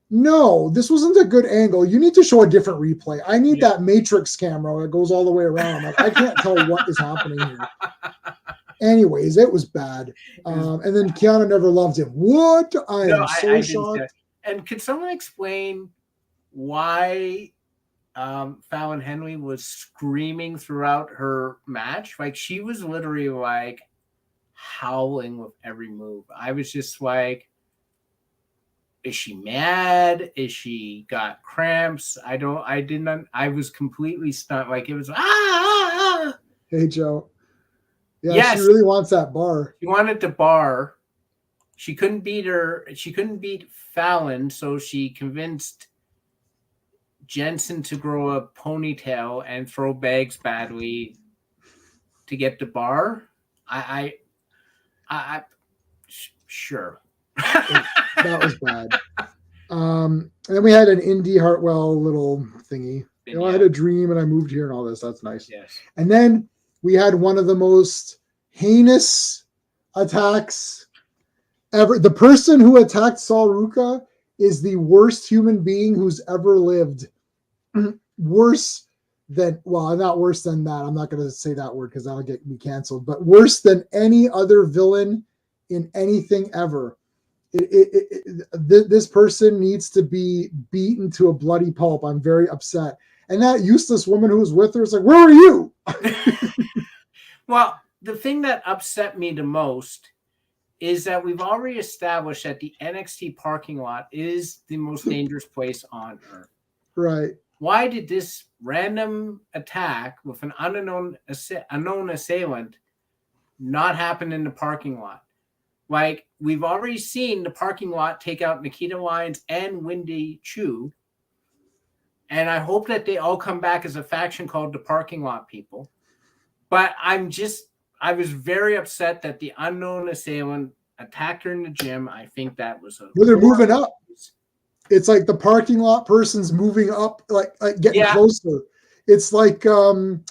no, this wasn't a good angle. You need to show a different replay. I need that Matrix camera that goes all the way around. Like, I can't tell what is happening here. Anyways, it was bad. And then Kiana never loved him. What? I am so shocked. And could someone explain why Fallon Henley was screaming throughout her match? Like, she was literally like howling with every move. I was just like, is she mad? Is she got cramps? I was completely stunned. Like, it was Hey, Joe. Yeah, yes. She really wants that bar. She wanted the bar. She couldn't beat Fallon, so she convinced Jensen to grow a ponytail and throw bags badly to get the bar. I sure. That was bad. And then we had an Indy Hartwell little thingy. I had a dream and I moved here and all this. That's nice. Yes. And then we had one of the most heinous attacks ever. The person who attacked Saul Ruka is the worst human being who's ever lived. Worse than, well, not worse than that. I'm not going to say that word because that'll get me canceled, but worse than any other villain in anything ever. This person needs to be beaten to a bloody pulp. I'm very upset. And that useless woman who was with her is like, where are you? Well, the thing that upset me the most is that we've already established that the NXT parking lot is the most dangerous place on earth. Right. Why did this random attack with an unknown assailant not happen in the parking lot? Like, we've already seen the parking lot take out Nikita Lyons and Wendy Chu. And I hope that they all come back as a faction called the Parking Lot People. But I was very upset that the unknown assailant attacked her in the gym. I think that was they're moving up. It's like the parking lot person's moving up, like getting closer. It's like, was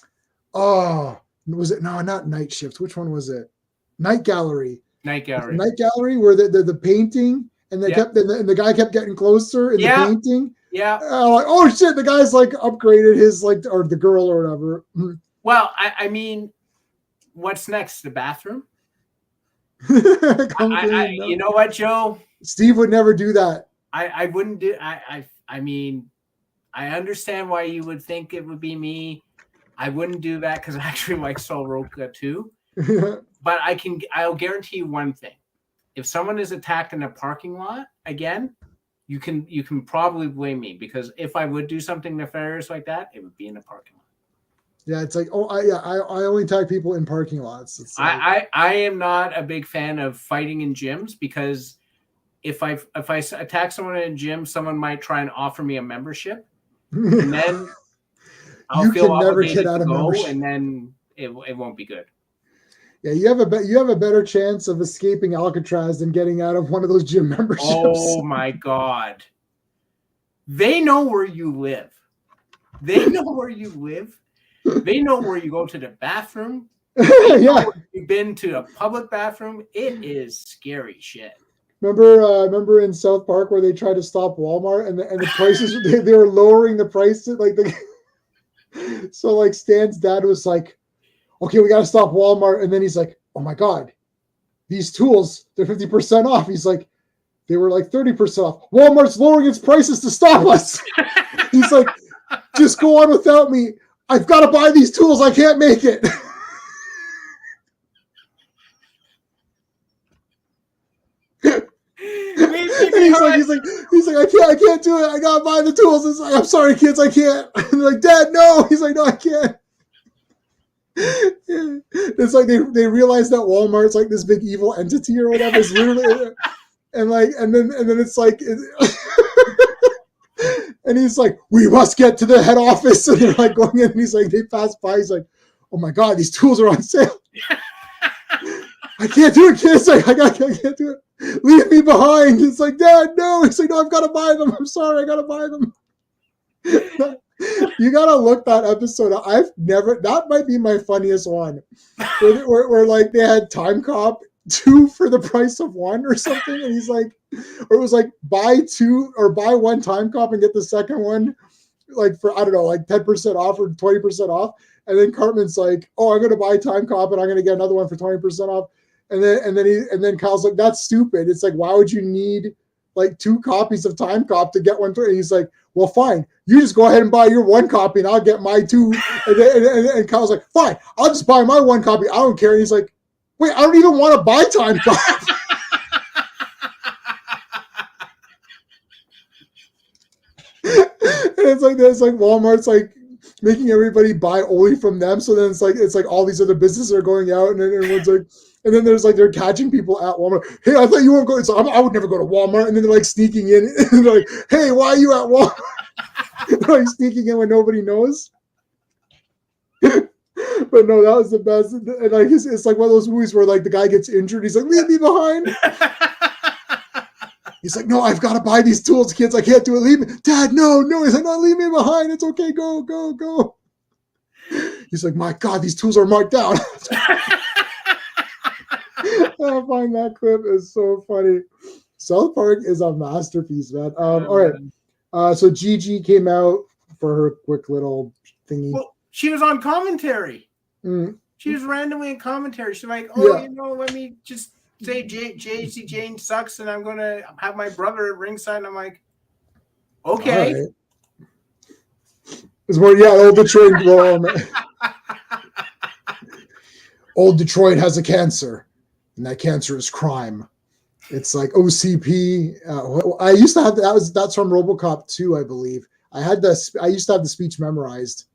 it? No, not Night Shift. Which one was it? Night Gallery. Night Gallery, where the painting and they kept and the guy kept getting closer in the painting. Yeah. Like, oh shit, the guy's like upgraded his or the girl or whatever. Well, I mean, what's next? The bathroom? You know what, Joe? Steve would never do that. I wouldn't do. I mean, I understand why you would think it would be me. I wouldn't do that because I actually like Sol Roca too. But I'll guarantee you one thing: if someone is attacked in a parking lot again, you can probably blame me, because if I would do something nefarious like that, it would be in a parking lot. Yeah, it's like, I only tag people in parking lots. It's like, I am not a big fan of fighting in gyms, because if I attack someone in a gym, someone might try and offer me a membership, and then I'll feel obligated to go, and then it won't be good. Yeah, you have a better chance of escaping Alcatraz than getting out of one of those gym memberships. Oh my God. They know where you live. They know where you live. They know where you go to the bathroom. You've been to a public bathroom. It is scary shit. Remember in South Park where they tried to stop Walmart and the prices they were lowering the prices, so like Stan's dad was like, okay, we got to stop Walmart. And then he's like, oh my God, these tools, they're 50% off. He's like, they were like 30% off. Walmart's lowering its prices to stop us. He's like, just go on without me. I've got to buy these tools. I can't make it. He's like, I can't do it. I gotta buy the tools. It's like, I'm sorry, kids, I can't. And they're like, Dad, no. He's like, no, I can't. It's like they realize that Walmart's like this big evil entity or whatever. It's literally, and then it's like, and he's like, we must get to the head office. And they're like going in, and he's like, they pass by. He's like, oh my God, these tools are on sale. I can't do it, kids. Like, I can't do it. Leave me behind. It's like, Dad, no. He's like, no, I've got to buy them. I'm sorry, I got to buy them. You got to look that episode up. That might be my funniest one. Where like they had Time Cop 2 for the price of 1 or something. And he's like, or it was like buy 2 or buy 1 Time Cop and get the second one like for, I don't know, like 10% off or 20% off. And then Cartman's like, oh, I'm going to buy Time Cop and I'm going to get another one for 20% off. And then Kyle's like, that's stupid. It's like, why would you need like 2 copies of Time Cop to get one? And he's like, well, fine. You just go ahead and buy your 1 copy and I'll get my 2. And Kyle's like, fine, I'll just buy my 1 copy. I don't care. And he's like, wait, I don't even want to buy Time Cop. And it's like Walmart's like making everybody buy only from them. So then it's like all these other businesses are going out, and then everyone's like, and then there's like they're catching people at Walmart. Hey, I thought you weren't going. So I would never go to Walmart. And then they're like sneaking in, and they're like, hey, why are you at Walmart? They're like sneaking in when nobody knows. But no, that was the best. And like it's like one of those movies where like the guy gets injured. He's like, leave me behind. He's like, no, I've got to buy these tools, kids. I can't do it. Leave me. Dad, no. He's like, no, leave me behind. It's okay. Go. He's like, my God, these tools are marked down. I find that clip is so funny. South Park is a masterpiece, man. All right. So Gigi came out for her quick little thingy. Well, she was on commentary. She was randomly in commentary. She's like, let me just say J.C. Jane sucks, and I'm going to have my brother at ringside. And I'm like, okay. Right. It's more, old Detroit. Old Detroit has a cancer, and that cancer is crime. It's like OCP. I used to have that's from RoboCop 2, I believe. I used to have the speech memorized.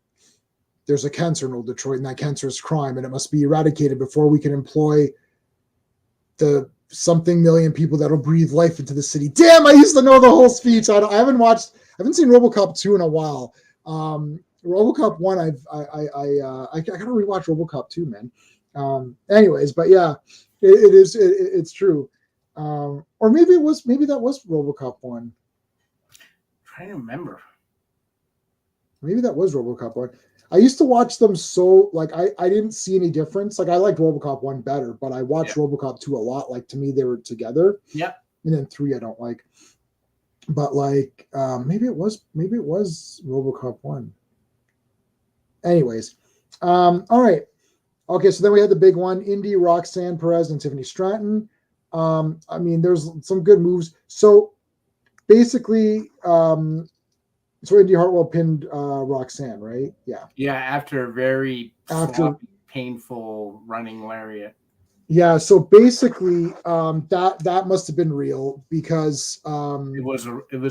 There's a cancer in Old Detroit, and that cancer is crime, and it must be eradicated before we can employ the something million people that'll breathe life into the city. Damn, I used to know the whole speech. I haven't seen RoboCop 2 in a while. RoboCop 1, I gotta rewatch RoboCop 2, man. Anyways, but yeah, it's true. Or maybe that was RoboCop 1. I'm trying to remember. Maybe that was RoboCop 1. I used to watch them so I didn't see any difference. Like I liked RoboCop 1 better, but I watched RoboCop 2 a lot. Like to me, they were together. Yeah. And then 3 I don't like. But maybe it was RoboCop 1. Anyways. All right. Okay, so then we had the big one, Indy, Roxanne Perez, and Tiffany Stratton. I mean, there's some good moves. So basically, so Indy Hartwell pinned Roxanne, right? Yeah. Yeah, after a very painful running lariat. Yeah, so basically, that must have been real because it was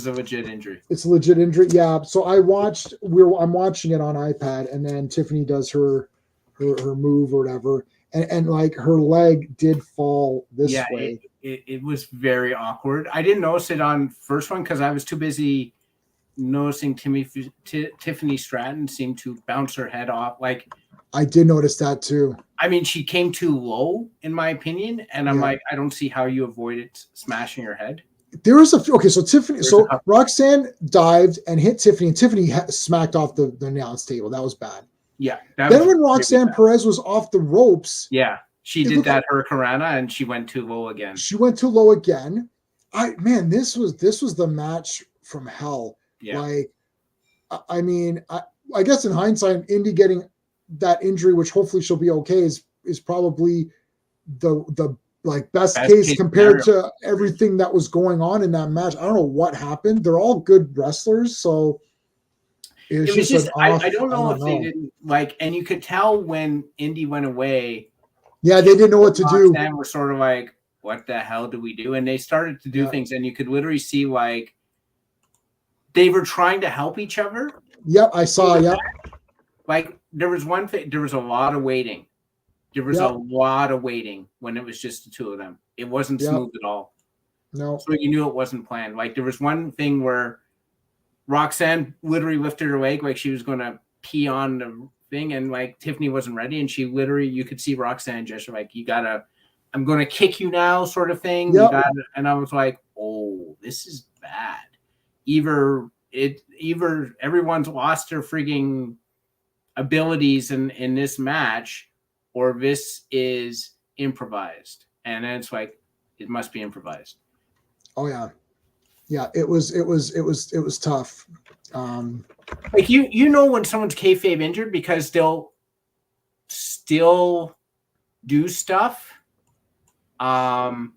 a legit injury. It's a legit injury. Yeah. So I'm watching it on iPad, and then Tiffany does her move or whatever, and like her leg did fall this way. It was very awkward. I didn't notice it on first one because I was too busy noticing Tiffany Stratton seemed to bounce her head off. Like I did notice that too. I mean, she came too low, in my opinion, and I'm like, I don't see how you avoided smashing her head. There was so Tiffany, Roxanne dived and hit Tiffany, and Tiffany smacked off the announce table. That was bad. Yeah. Then when Roxanne Perez was off the ropes, she did that hurricanrana, and she went too low again. She went too low again. This was the match from hell. Yeah. Like, I mean, I guess in hindsight, Indy getting that injury, which hopefully she'll be okay, is probably the best case compared to everything that was going on in that match. I don't know what happened. They're all good wrestlers, so it was just I don't know if they didn't and you could tell when Indy went away. Yeah, they didn't know what to do. And we're sort of like, what the hell do we do? And they started to do things, and you could literally see they were trying to help each other. Yep, I saw. Yep. There was one thing. There was a lot of waiting. There was a lot of waiting when it was just the two of them. It wasn't smooth at all. No. So you knew it wasn't planned. There was one thing where Roxanne literally lifted her leg like she was going to pee on the thing, and Tiffany wasn't ready, and she literally, you could see Roxanne gesture you gotta, I'm going to kick you now, sort of thing. Yep. And I was like, oh, this is bad. Either everyone's lost their freaking abilities in this match, or this is improvised. And then it's it must be improvised. Oh yeah, it was tough. When someone's kayfabe injured because they'll still do stuff. They'll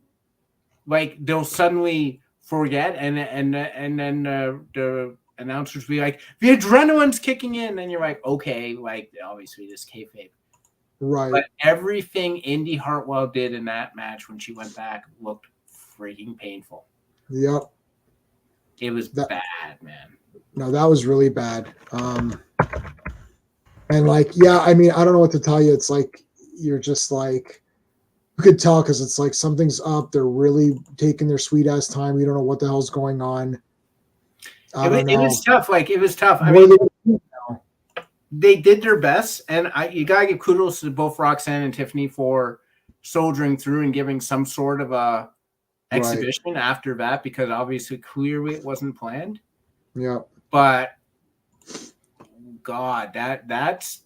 suddenly forget, and then the announcers be like, the adrenaline's kicking in, and you're like, okay, obviously this kayfabe. Right. But everything Indy Hartwell did in that match when she went back looked freaking painful. Yep. It was bad, man. No, that was really bad. And I mean, I don't know what to tell you. It's you're just you could tell because it's something's up. They're really taking their sweet ass time. You don't know what the hell's going on. It was tough. It was tough. I mean, they did their best, and you gotta give kudos to both Roxanne and Tiffany for soldiering through and giving some sort of a exhibition after that, because obviously clearly it wasn't planned. Yeah. But God, that's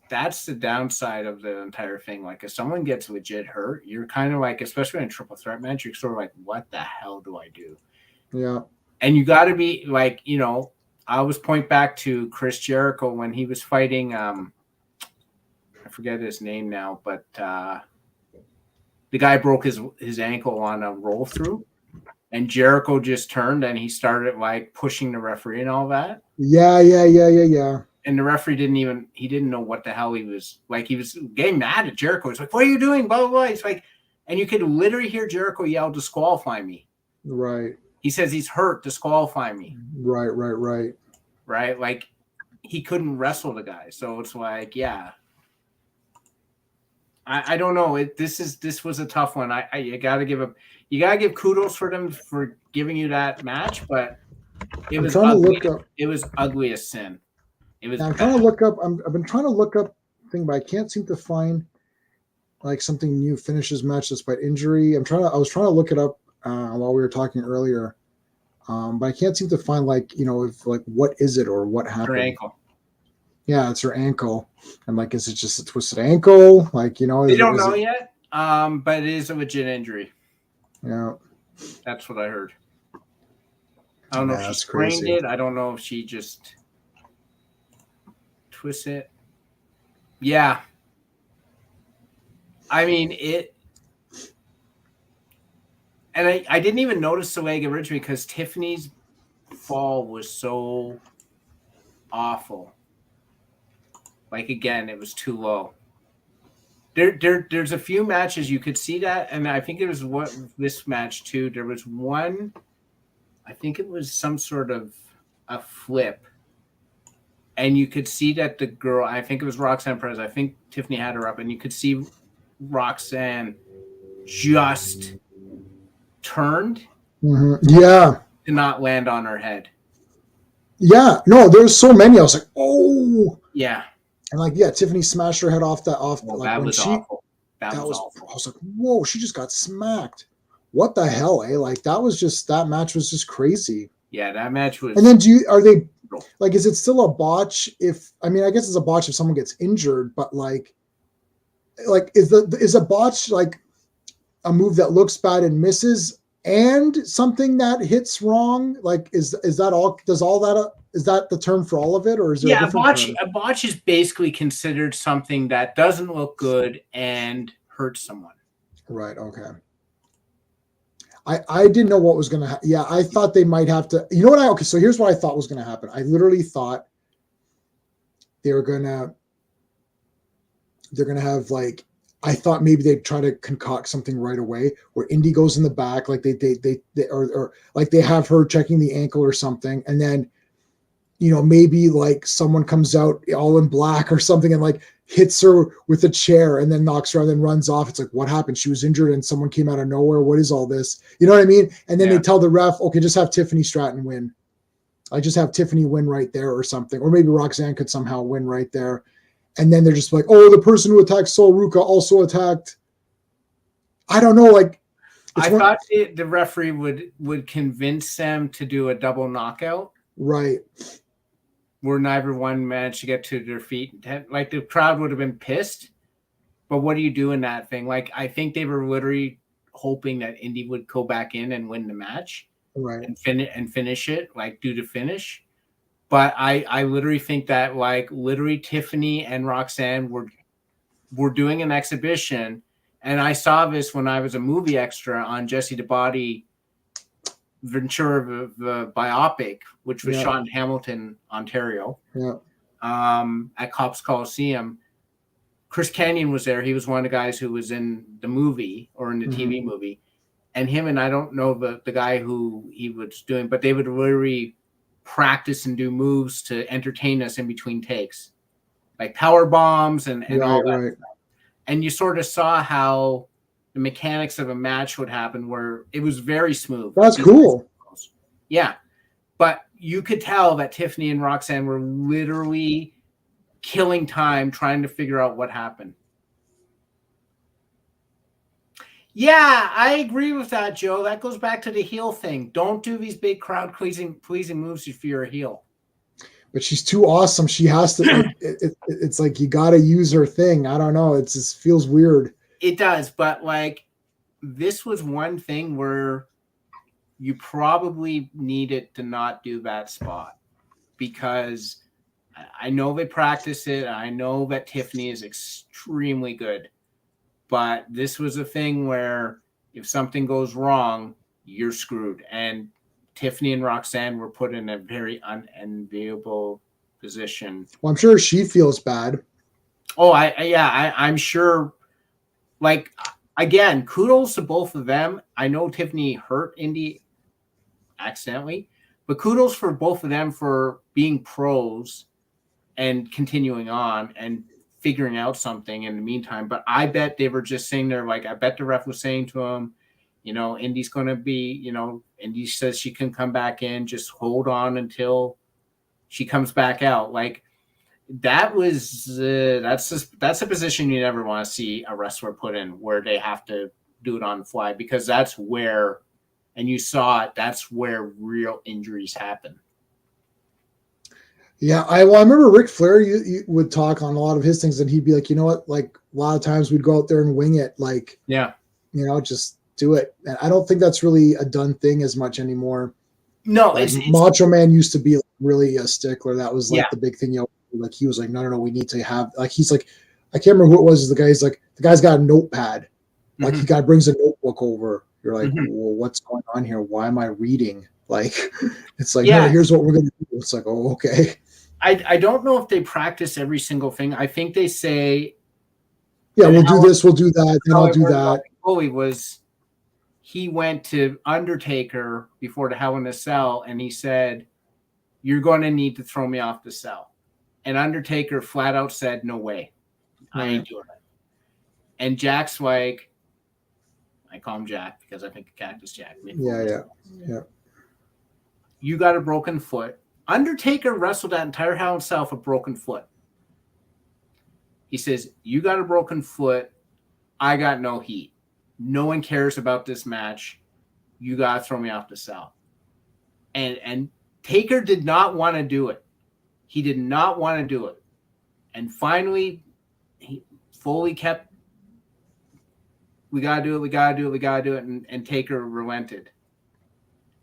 the downside of the entire thing. Like, if someone gets legit hurt, you're kind of like, especially in a triple threat match, you're sort of like, what the hell do I do? Yeah. And you got to be like, I always point back to Chris Jericho when he was fighting. I forget his name now, but the guy broke his ankle on a roll through, and Jericho just turned and he started like pushing the referee and all that. Yeah. And the referee didn't know what the hell he was like. He was getting mad at Jericho. He's like, "What are you doing?" Blah blah blah. He's like, and you could literally hear Jericho yell, "Disqualify me!" Right. He says he's hurt. Disqualify me. Right. Right. Like, he couldn't wrestle the guy. So it's like, yeah. I don't know. This was a tough one. You gotta give kudos for them for giving you that match, but it was ugly. It was ugly as sin. It was. I'm trying to look up. I've been trying to look up thing, but I can't seem to find like something new. Finishes match despite injury. I was trying to look it up while we were talking earlier, but I can't seem to find if what is it or what happened. Her ankle. Yeah, it's her ankle. And like, is it just a twisted ankle? Like, they don't know yet. But it is a legit injury. Yeah, that's what I heard. I don't know if she sprained it. I don't know if she just twisted it. Yeah. I mean, it. And I didn't even notice the leg originally because Tiffany's fall was so awful. Like, again, it was too low. There's a few matches you could see that, and I think it was this match too. There was one, I think it was some sort of a flip, and you could see that the girl, I think it was Roxanne Perez, I think Tiffany had her up, and you could see Roxanne just turned, yeah, to not land on her head. Yeah, no, there's so many. I was like, oh, yeah. And like, yeah, Tiffany smashed her head off that. Well, like, that was awful. That was awful. I was like, whoa, she just got smacked. What the hell, eh? Like, that match was just crazy. Yeah, that match was. And then is it still a botch I guess it's a botch if someone gets injured, but like is a botch like a move that looks bad and misses and something that hits wrong? Like, is that all? Is that the term for all of it, or is there a different term? A botch is basically considered something that doesn't look good and hurts someone. Right. Okay. I didn't know what was going to happen. Yeah, I thought they might have to. You know what? So here's what I thought was going to happen. I literally thought they were going to. They're going to have like. I thought maybe they'd try to concoct something right away where Indy goes in the back, like they or like they have her checking the ankle or something, and then. Maybe like someone comes out all in black or something and like hits her with a chair and then knocks her and then runs off. It's like, what happened? She was injured and someone came out of nowhere. What is all this? You know what I mean? And then they tell the ref, okay, just have Tiffany Stratton win. I just have Tiffany win right there or something. Or maybe Roxanne could somehow win right there. And then they're just like, oh, the person who attacked Sol Ruca also attacked. I don't know. Like, I thought the referee would convince them to do a double knockout. Right. Where neither one managed to get to their feet. Like, the crowd would have been pissed. But what do you do in that thing? Like, I think they were literally hoping that Indy would go back in and win the match. Right. And finish it, like do the finish. But I literally think that like literally Tiffany and Roxanne were doing an exhibition. And I saw this when I was a movie extra on Jesse the Body Ventura, the biopic, which was shot in Hamilton, Ontario, at Cops Coliseum. Chris Canyon was there. He was one of the guys who was in the movie or in the TV movie. And him and I don't know the guy who he was doing, but they would literally practice and do moves to entertain us in between takes, like power bombs and all that stuff. And you sort of saw how the mechanics of a match would happen where it was very smooth. That's cool. Yeah. But you could tell that Tiffany and Roxanne were literally killing time trying to figure out what happened. Yeah, I agree with that, Joe. That goes back to the heel thing. Don't do these big crowd pleasing moves if you're a heel. But she's too awesome. She has to like it's like you got to use her thing. I don't know. It just feels weird. It does, but like this was one thing where you probably needed to not do that spot because I know they practice it. I know that Tiffany is extremely good, but this was a thing where if something goes wrong, you're screwed. And Tiffany and Roxanne were put in a very unenviable position. Well, I'm sure she feels bad. Oh, I'm sure. Like again, kudos to both of them. I know Tiffany hurt Indy accidentally, but kudos for both of them for being pros and continuing on and figuring out something in the meantime. But I bet they were just sitting there like, I bet the ref was saying to him, you know, Indy's going to be, you know, Indy says she can come back in, just hold on until she comes back out. Like that was, that's a position you never want to see a wrestler put in where they have to do it on the fly because that's where, and you saw it, that's where real injuries happen. Yeah, I remember Ric Flair you would talk on a lot of his things, and he'd be like, you know what, like a lot of times we'd go out there and wing it, like Yeah, you know, just do it. And I don't think that's really a done thing as much anymore. no, Like it's Macho Man used to be really a stickler. That was like yeah. the big thing. You know, like he was like, no, we need to have like he's like, I can't remember who it was. The guy's like, the guy's got a notepad. Like Mm-hmm. he guy brings a notebook over. You're like, Mm-hmm. well, what's going on here? Why am I reading? Like, it's like, no, Yeah, here's what we're gonna do. It's like, oh, okay. I don't know if they practice every single thing. I think they say, Yeah, and we'll do this, we'll do that, then how I'll it do worked out that. Foley was he went to Undertaker before the Hell in a Cell and he said, "You're going to need to throw me off the cell." And Undertaker flat out said, "No way, I ain't doing it." And Jack's like, I call him Jack because I think Cactus Jack. Yeah. You got a broken foot. Undertaker wrestled that entire Hell in a Cell with a broken foot. He says, "You got a broken foot. I got no heat. No one cares about this match. You got to throw me off the cell." And Taker did not want to do it. He did not want to do it. And finally, he fully kept, we got to do it, we got to do it, we got to do it. And Taker relented.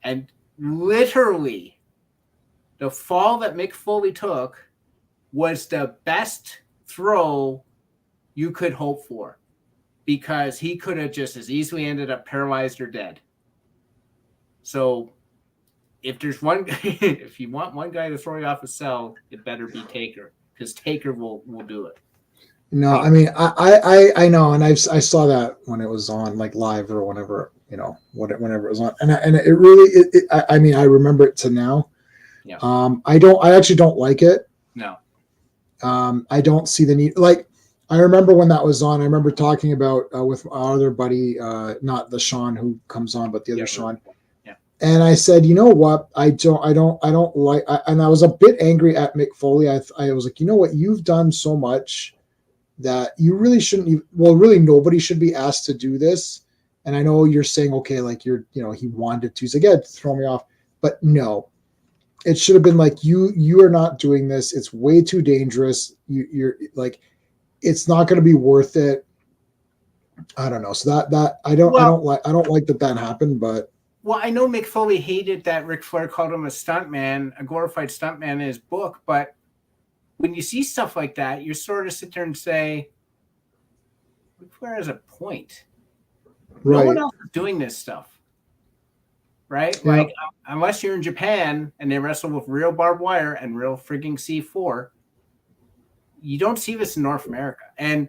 And literally, the fall that Mick Foley took was the best throw you could hope for because he could have just as easily ended up paralyzed or dead. So if there's one, if you want one guy to throw you off a cell, it better be Taker because Taker will do it. No, I mean, I know, and I saw that when it was on like live or whenever, you know, whenever it was on, and it really, I mean, I remember it to now. Yeah. I actually don't like it. No. I don't see the need. Like, I remember when that was on. I remember talking about with our other buddy, not the Sean who comes on, but the other Sean. Yeah. And I said, you know what? I don't like. And I was a bit angry at Mick Foley. I was like, you know what? You've done so much that you really shouldn't even, well, really nobody should be asked to do this. And I know you're saying, okay, like you're, you know, he wanted to, he's like, yeah, throw me off. But no, it should have been like, you are not doing this. It's way too dangerous. You're like, it's not going to be worth it. I don't know. So that I don't like that happened, but. Well, I know Mick Foley hated that Ric Flair called him a stuntman, a glorified stuntman in his book, but when you see stuff like that, you sort of sit there and say, Ric Flair has a point. Right. No one else is doing this stuff. Right? Yeah. Like, unless you're in Japan and they wrestle with real barbed wire and real frigging C4, you don't see this in North America. And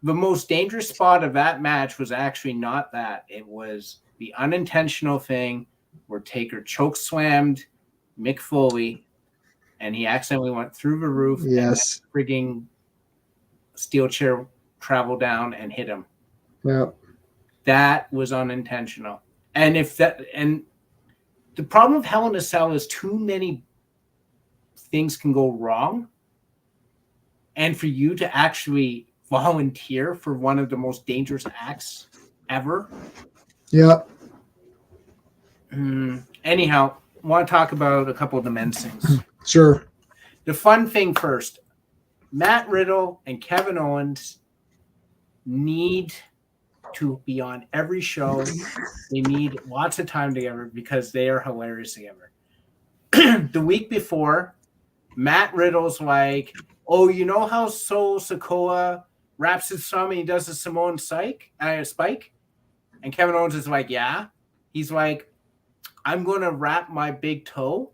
the most dangerous spot of that match was actually not that. It was the unintentional thing where Taker choke slammed Mick Foley and he accidentally went through the roof. Yes. And frigging steel chair traveled down and hit him. Yeah. That was unintentional. And the problem with Hell in a Cell is too many things can go wrong. And for you to actually volunteer for one of the most dangerous acts ever. Yeah. Anyhow, I want to talk about a couple of the men's things. Sure. The fun thing first. Matt Riddle and Kevin Owens need to be on every show. They need lots of time together because they are hilarious together. The week before, Matt Riddle's like, oh, you know how Solo Sikoa wraps his thumb and he does the Samoan spike? And Kevin Owens is like, yeah. He's like, I'm going to wrap my big toe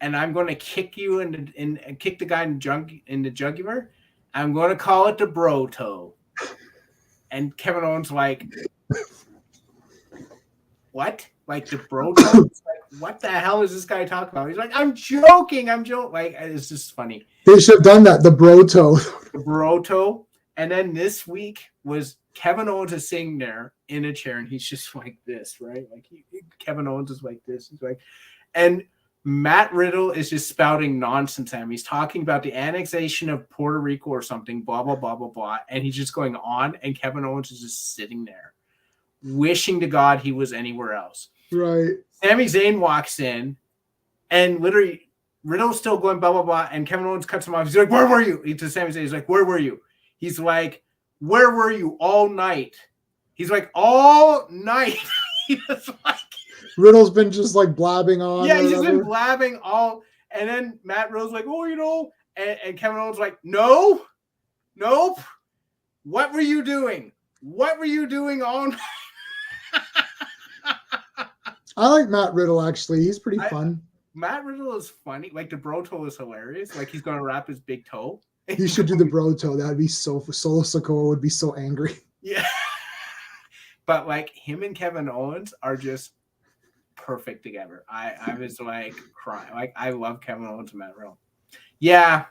and I'm going to kick you and kick the guy in the jugular. I'm going to call it the bro toe. And Kevin Owens like, what? Like the bro toe? Like, what the hell is this guy talking about? He's like, I'm joking. Like, it's just funny. They should have done that. The bro toe. The bro toe. And then this week was Kevin Owens is sitting there in a chair and he's just like this, right? Like Kevin Owens is like this. He's like, and Matt Riddle is just spouting nonsense at him. He's talking about the annexation of Puerto Rico or something, blah, blah, blah, blah, blah. And he's just going on. And Kevin Owens is just sitting there, wishing to God he was anywhere else. Right. Sami Zayn walks in and literally Riddle's still going blah, blah, blah. And Kevin Owens cuts him off. He's like, where were you? To Sami Zayn, he's like, where were you? He's like, where were you all night? He's like, all night. He was like, Riddle's been just like blabbing on. Yeah, he's just been blabbing all. And then Matt Riddle's like, oh, you know. And Kevin Owens like, no, nope. What were you doing? What were you doing all night? I like Matt Riddle, actually. He's pretty fun. Matt Riddle is funny. Like, the bro toe is hilarious. Like, he's going to wrap his big toe. He should do the bro toe. That would be so... Solo Sikoa would be so angry. Yeah. But, like, him and Kevin Owens are just perfect together. I was, like, crying. Like, I love Kevin Owens and Matt Riddle. Yeah.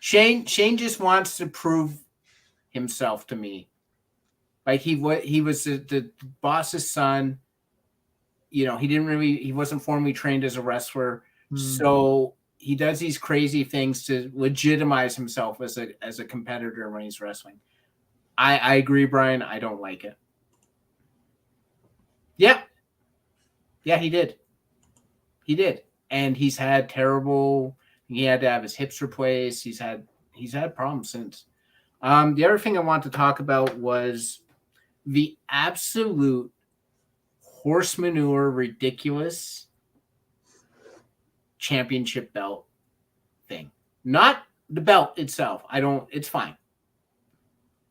Shane just wants to prove himself to me. Like, he was the boss's son. You know, he wasn't formally trained as a wrestler. So he does these crazy things to legitimize himself as a competitor when he's wrestling. I agree, Brian. I don't like it. Yeah. Yeah, he did. And he's had he had to have his hips replaced. He's had problems since. The other thing I want to talk about was the absolute horse manure, ridiculous championship belt thing. Not the belt itself. It's fine.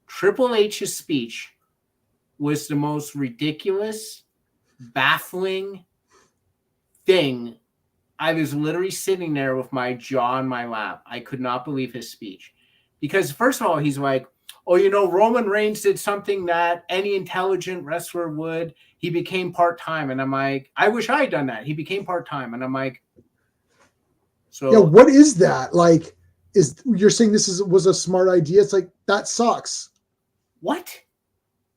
Triple H's speech was the most ridiculous, baffling thing. I was literally sitting there with my jaw in my lap. I could not believe his speech. Because first of all, he's like, oh, you know, Roman Reigns did something that any intelligent wrestler would. He became part-time. And I'm like, I wish I had done that. He became part-time. And I'm like, so. Yeah, what is that? Like, you're saying this was a smart idea? It's like, that sucks. What?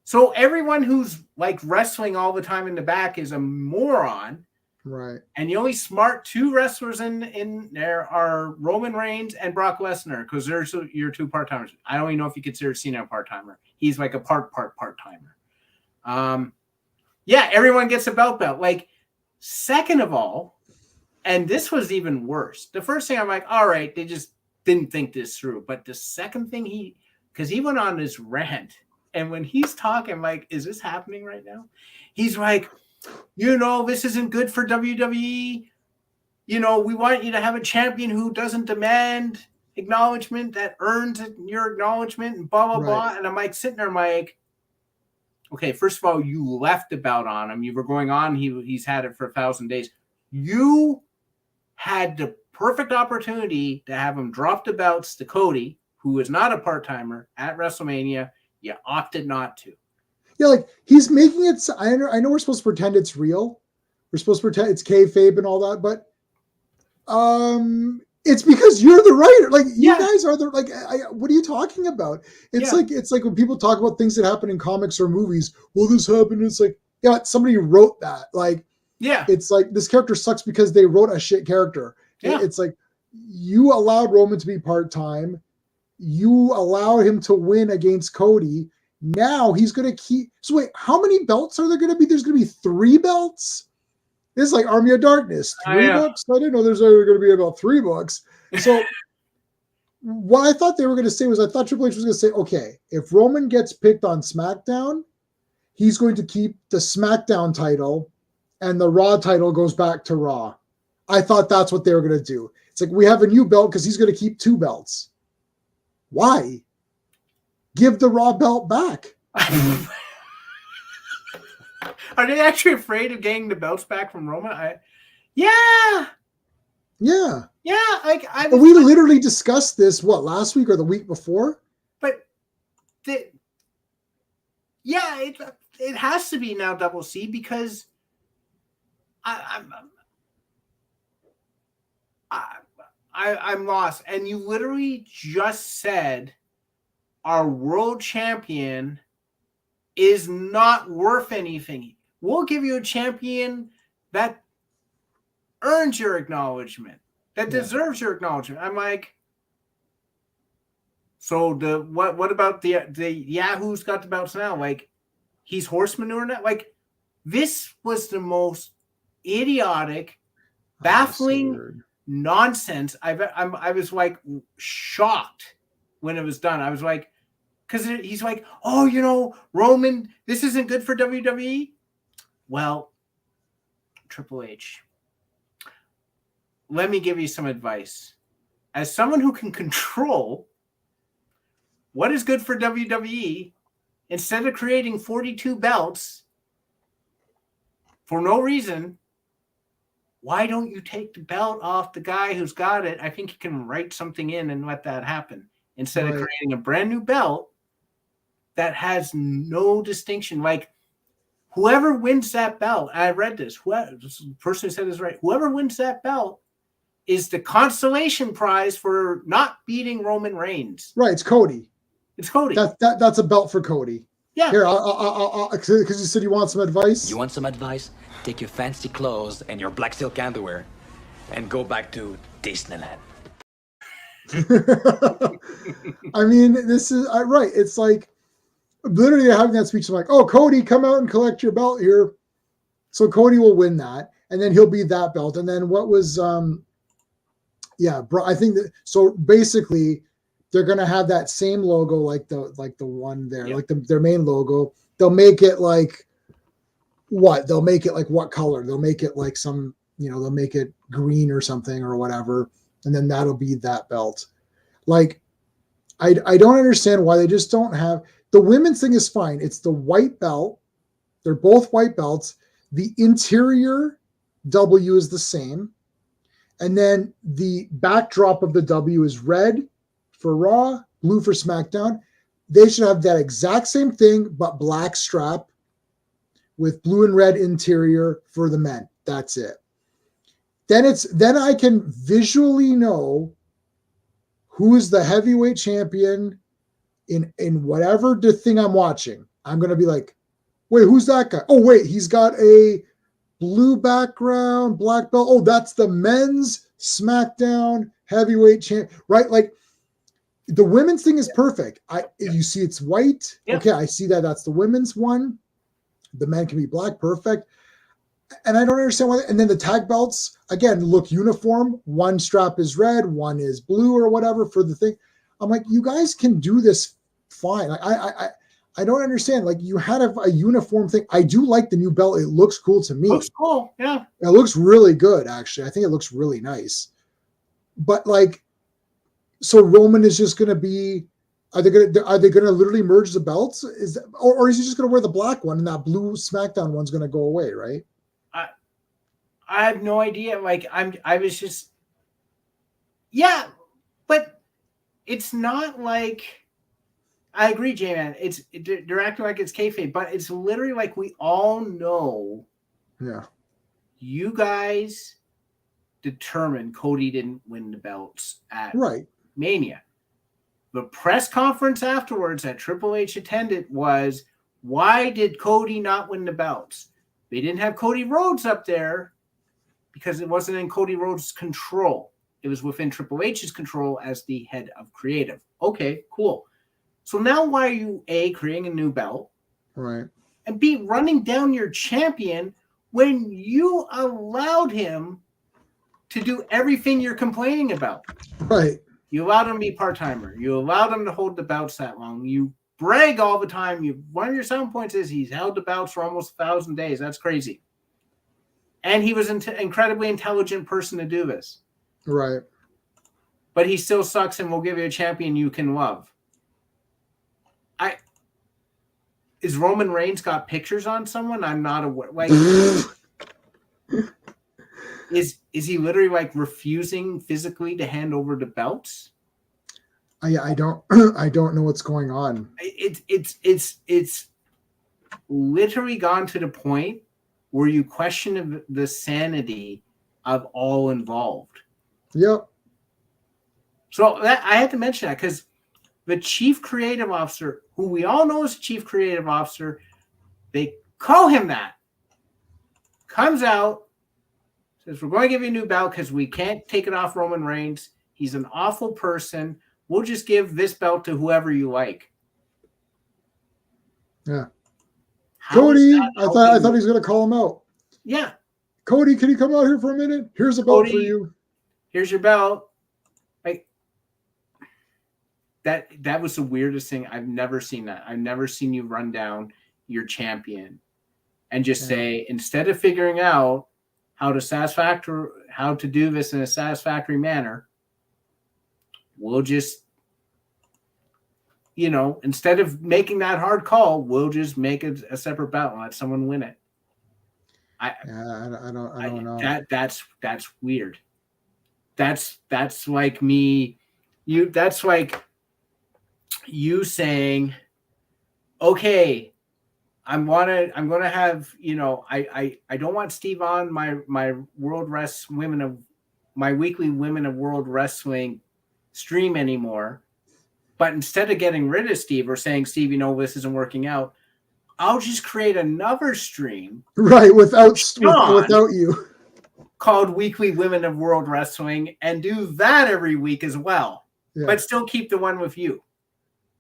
So everyone who's like wrestling all the time in the back is a moron. Right. And the only smart two wrestlers in there are Roman Reigns and Brock Lesnar, because there's your two part-timers. I don't even know if you consider Cena a part-timer. He's like a part-timer. Yeah, everyone gets a belt. Like, second of all, and this was even worse. The first thing I'm like, all right, they just didn't think this through. But the second thing because he went on this rant, and when he's talking, like, is this happening right now? He's like, you know, this isn't good for WWE. You know, we want you to have a champion who doesn't demand acknowledgement, that earns your acknowledgement, and blah, blah, blah. And I'm like, sitting there, I'm like, okay, first of all, you left the belt on him. You were going on. He's had it for 1,000 days. You had the perfect opportunity to have him drop the belts to Cody, who is not a part-timer, at WrestleMania. You opted not to. Yeah, like, he's making it. I know we're supposed to pretend it's real. We're supposed to pretend it's kayfabe and all that, but it's because you're the writer. Like, you guys are the, like, what are you talking about? It's like when people talk about things that happen in comics or movies. Well, this happened. It's like, yeah, somebody wrote that. Like, yeah, it's like, this character sucks because they wrote a shit character. Yeah. It's like, you allowed Roman to be part-time. You allowed him to win against Cody. Now he's going to keep. So wait, how many belts are there going to be? There's going to be 3 belts. This is like Army of Darkness. 3 books? I didn't know there's only going to be about 3 books. So what I thought they were going to say was, I thought Triple H was going to say, okay, if Roman gets picked on SmackDown, he's going to keep the SmackDown title and the Raw title goes back to Raw. I thought that's what they were going to do. It's like, we have a new belt because he's going to keep 2 belts. Why? Give the Raw belt back. Are they actually afraid of getting the belts back from Roman? Yeah. Like we literally discussed this last week or the week before. But it has to be now Double C because I'm lost. And you literally just said our world champion is not worth anything. We'll give you a champion that earns your acknowledgement, that deserves your acknowledgement. I'm like, so what about the Yahoo's got the belts now? Like, he's horse manure now? Like, this was the most idiotic, baffling nonsense. I was like shocked when it was done. I was like, because he's like, oh, Roman, this isn't good for WWE. Well, Triple H, let me give you some advice. As someone who can control what is good for WWE, instead of creating 42 belts for no reason, why don't you take the belt off the guy who's got it? I think you can write something in and let that happen instead of creating a brand new belt that has no distinction. Like, whoever wins that belt, I read this, the person who said this right, whoever wins that belt is the consolation prize for not beating Roman Reigns. Right, it's Cody. It's Cody. That's a belt for Cody. Yeah. Here, because you said you want some advice. You want some advice? Take your fancy clothes and your black silk underwear and go back to Disneyland. I mean, this is right. It's like literally they're having that speech. I'm like, oh, Cody, come out and collect your belt here. So Cody will win that, and then he'll be that belt. And then what was, I think that. So basically, they're gonna have that same logo like the one there, like their main logo. They'll make it like what? They'll make it like what color? They'll make it like some, they'll make it green or something or whatever, and then that'll be that belt. Like, I don't understand why they just don't have the women's thing is fine. It's the white belt. They're both white belts. The interior W is the same. And then the backdrop of the W is red for Raw, blue for SmackDown. They should have that exact same thing, but black strap with blue and red interior for the men. That's it. Then I can visually know who is the heavyweight champion in whatever the thing I'm watching. I'm going to be like, wait, who's that guy? Oh, wait, he's got a blue background, black belt. Oh, that's the men's SmackDown heavyweight champ, right? Like, the women's thing is perfect. You see it's white. Yep. Okay, I see that. That's the women's one. The men can be black, perfect. And I don't understand why. And then the tag belts, again, look uniform. One strap is red, one is blue or whatever for the thing. I'm like, you guys can do this fine. Like, I don't understand. Like, you had a uniform thing. I do like the new belt. It looks cool to me. Looks cool, yeah. It looks really good, actually. I think it looks really nice. But like, so Roman is just going to be. Are they going to literally merge the belts? Or is he just going to wear the black one and that blue SmackDown one's going to go away? Right. I have no idea. Like, I was just, yeah, but it's not like. I agree, J-Man. They're acting like it's kayfabe, but it's literally like we all know. Yeah. You guys determined Cody didn't win the belts at Mania. The press conference afterwards that Triple H attended was, why did Cody not win the belts? They didn't have Cody Rhodes up there because it wasn't in Cody Rhodes' control. It was within Triple H's control as the head of creative. Okay, cool. So now why are you A, creating a new belt, Right. and B, running down your champion when you allowed him to do everything you're complaining about? Right. You allowed him to be part-timer. You allowed him to hold the belts that long. You brag all the time. One of your selling points is he's held the belts for almost 1,000 days. That's crazy. And he was an incredibly intelligent person to do this. Right. But he still sucks and will give you a champion you can love. Is Roman Reigns got pictures on someone? I'm not aware. Like, is he literally like refusing physically to hand over the belts? I don't I don't know what's going on. It's literally gone to the point where you question the sanity of all involved. Yep. So I had to mention that because the chief creative officer, who we all know is the chief creative officer, they call him that, comes out, says, we're going to give you a new belt because we can't take it off Roman Reigns. He's an awful person. We'll just give this belt to whoever you like. Yeah. How Cody, I thought he was going to call him out. Yeah. Cody, can you come out here for a minute? Here's a belt Cody, for you. Here's your belt. Like that was the weirdest thing. I've never seen that. I've never seen you run down your champion and just say, instead of figuring out how to do this in a satisfactory manner, we'll just, instead of making that hard call, we'll just make a separate belt and let someone win it. I don't know. That's weird. That's like me. That's like you saying, okay, I'm gonna have, I don't want Steve on my weekly Women of World Wrestling stream anymore. But instead of getting rid of Steve or saying, Steve, this isn't working out, I'll just create another stream. Right, without you. Called Weekly Women of World Wrestling and do that every week as well. Yeah. But still keep the one with you.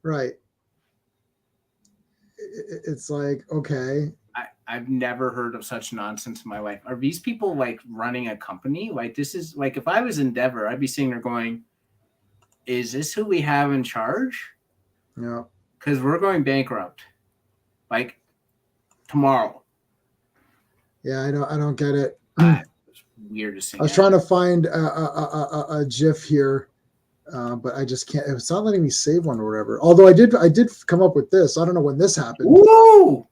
Right. It's like, okay. I've never heard of such nonsense in my life. Are these people like running a company? Like, this is like, if I was Endeavor, I'd be sitting there going, is this who we have in charge? Yeah. Because we're going bankrupt. Like tomorrow. Yeah, I don't get it. Weirdest thing. I was trying to find a GIF here, but I just can't. It's not letting me save one or whatever. Although I did come up with this. I don't know when this happened. Woo!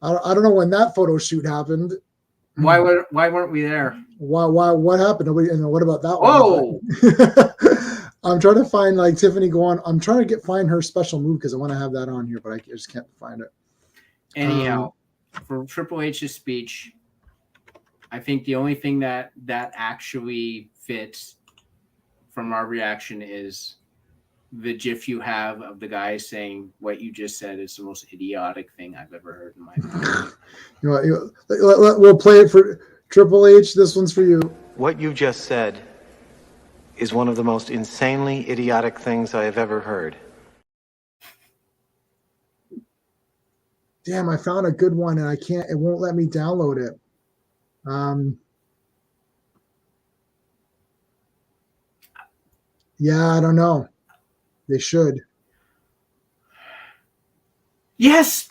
I don't know when that photo shoot happened. Why weren't we there? What happened? Nobody. And what about that one? Oh. I'm trying to find like Tiffany going. I'm trying to find her special move because I want to have that on here, but I just can't find it. Anyhow, for Triple H's speech, I think the only thing that actually fits from our reaction is the GIF you have of the guy saying what you just said is the most idiotic thing I've ever heard in my life. We'll play it for Triple H. This one's for you. What you just said is one of the most insanely idiotic things I have ever heard. Damn, I found a good one and it won't let me download it. Yeah, I don't know. They should. Yes.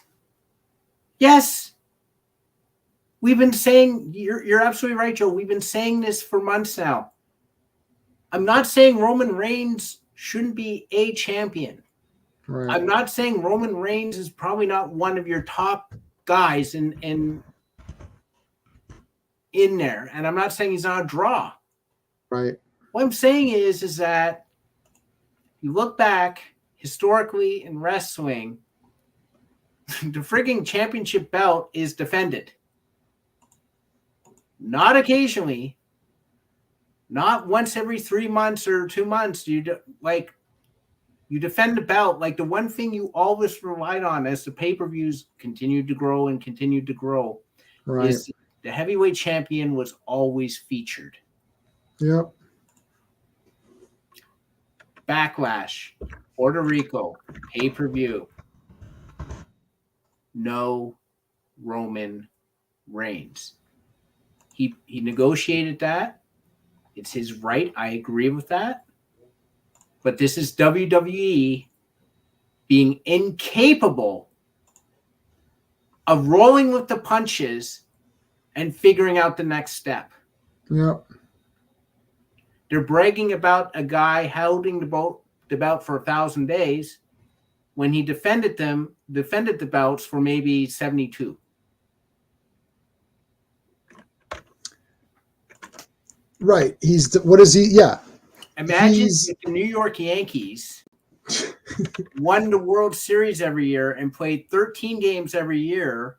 We've been saying, you're absolutely right, Joe. We've been saying this for months now. I'm not saying Roman Reigns shouldn't be a champion. Right. I'm not saying Roman Reigns is probably not one of your top guys in there. And I'm not saying he's not a draw. Right. What I'm saying is that you look back historically in wrestling, the frigging championship belt is defended. Not occasionally, not once every 3 months or 2 months. You defend the belt. Like the one thing you always relied on as the pay-per-views continued to grow and continued to grow is the heavyweight champion was always featured. Yep. Backlash, Puerto Rico, pay-per-view. No Roman Reigns. He negotiated that. It's his right. I agree with that. But this is WWE being incapable of rolling with the punches and figuring out the next step. Yep. They're bragging about a guy holding the belt for 1,000 days when he defended the belts for maybe 72. Right. What is he? Yeah. Imagine if the New York Yankees won the World Series every year and played 13 games every year.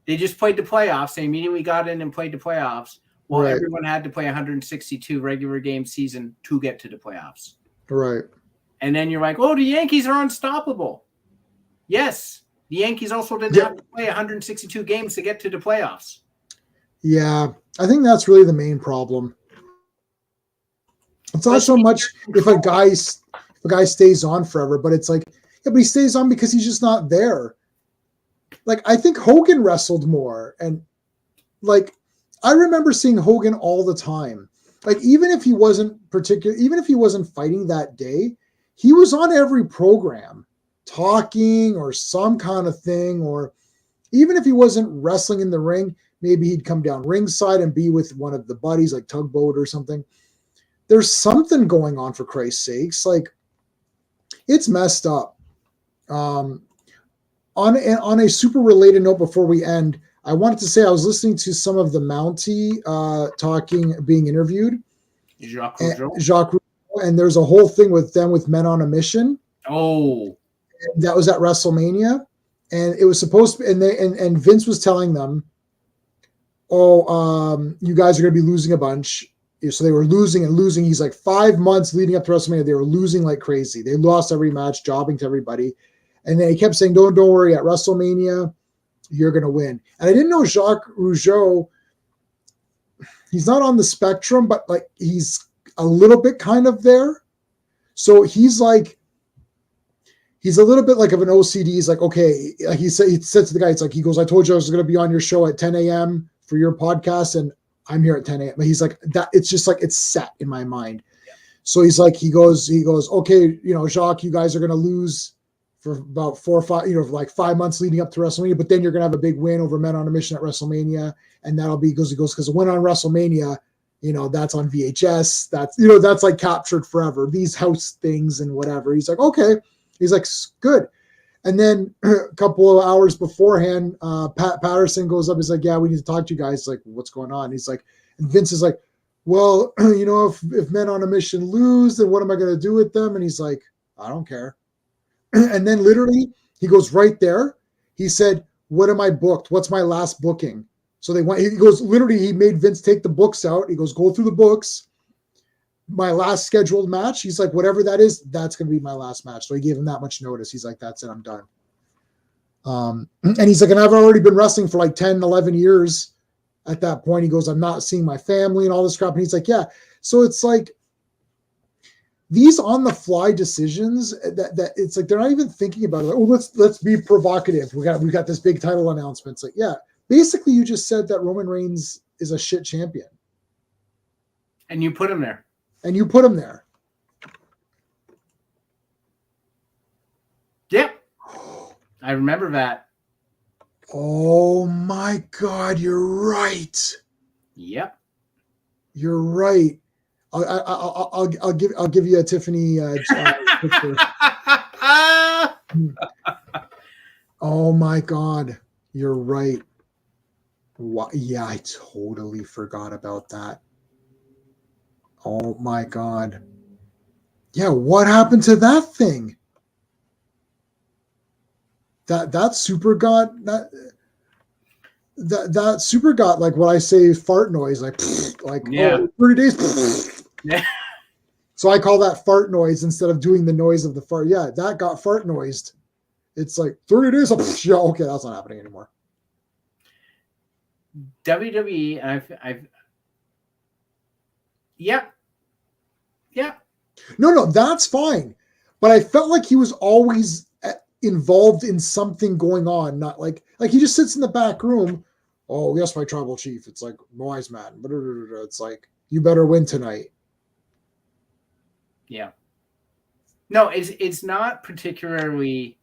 They just played the playoffs. They immediately got in and played the playoffs. Well, right. Everyone had to play 162 regular game season to get to the playoffs. Right. And then you're like, oh, the Yankees are unstoppable. Yes. The Yankees also didn't have to play 162 games to get to the playoffs. Yeah. I think that's really the main problem. It's not so much if a guy stays on forever, but it's like, yeah, but he stays on because he's just not there. Like, I think Hogan wrestled more. And like, I remember seeing Hogan all the time. Like, even if he wasn't fighting that day, he was on every program talking or some kind of thing. Or even if he wasn't wrestling in the ring, maybe he'd come down ringside and be with one of the buddies, like Tugboat or something. There's something going on, for Christ's sakes. Like, it's messed up. On a super related note, before we end, I wanted to say I was listening to some of the Mountie being interviewed. Jacques Rougeau, and there's a whole thing with Men on a Mission. Oh, and that was at WrestleMania, and it was supposed to. And Vince was telling them, "Oh, you guys are going to be losing a bunch." So they were losing and losing. He's like, 5 months leading up to WrestleMania, they were losing like crazy. They lost every match, jobbing to everybody. And then he kept saying, don't worry, at WrestleMania, you're going to win. And I didn't know Jacques Rougeau, he's not on the spectrum, but like he's a little bit kind of there. So he's a little bit like of an OCD. He's like, okay, like he said to the guy, it's like, he goes, I told you I was going to be on your show at 10 a.m. for your podcast, and I'm here at 10 a.m. But he's like, that it's just like, it's set in my mind. Yeah. So he's like, he goes, okay, Jacques, you guys are going to lose for about 4 or 5, like 5 months leading up to WrestleMania, but then you're going to have a big win over Men on a Mission at WrestleMania. And that'll be, because the win on WrestleMania, that's on VHS. That's like captured forever, these house things and whatever. He's like, okay. He's like, good. And then a couple of hours beforehand, Pat Patterson goes up. He's like, yeah, we need to talk to you guys. Like, what's going on? He's like, and Vince is like, well, if Men on a Mission lose, then what am I going to do with them? And he's like, I don't care. And then literally he goes right there. He said, what am I booked? What's my last booking? So he made Vince take the books out. He goes, go through the books. My last scheduled match. He's like, whatever that is, that's going to be my last match. So he gave him that much notice. He's like, that's it. I'm done. And he's like, and I've already been wrestling for like 10, 11 years at that point. He goes, I'm not seeing my family and all this crap. And he's like, yeah. So it's like these on the fly decisions that it's like, they're not even thinking about it. Like, oh, let's be provocative. We got this big title announcement. It's like, yeah, basically you just said that Roman Reigns is a shit champion. And you put him there. Yep. I remember that. Oh my God, you're right. Yep. You're right. I'll give you a Tiffany picture. Oh my God, you're right. Yeah, I totally forgot about that. Oh my God. Yeah, what happened to that thing? That super got that super got like what I say fart noise, like yeah. 30 days. Yeah. So I call that fart noise instead of doing the noise of the fart. Yeah, that got fart noised. It's like 30 days. Yeah, okay, that's not happening anymore. WWE, I've yeah. No, that's fine. but I felt like he was always involved in something going on. Not like he just sits in the back room. Oh, yes, my tribal chief. It's like, wise man. It's like, you better win tonight. Yeah. No, it's not particularly.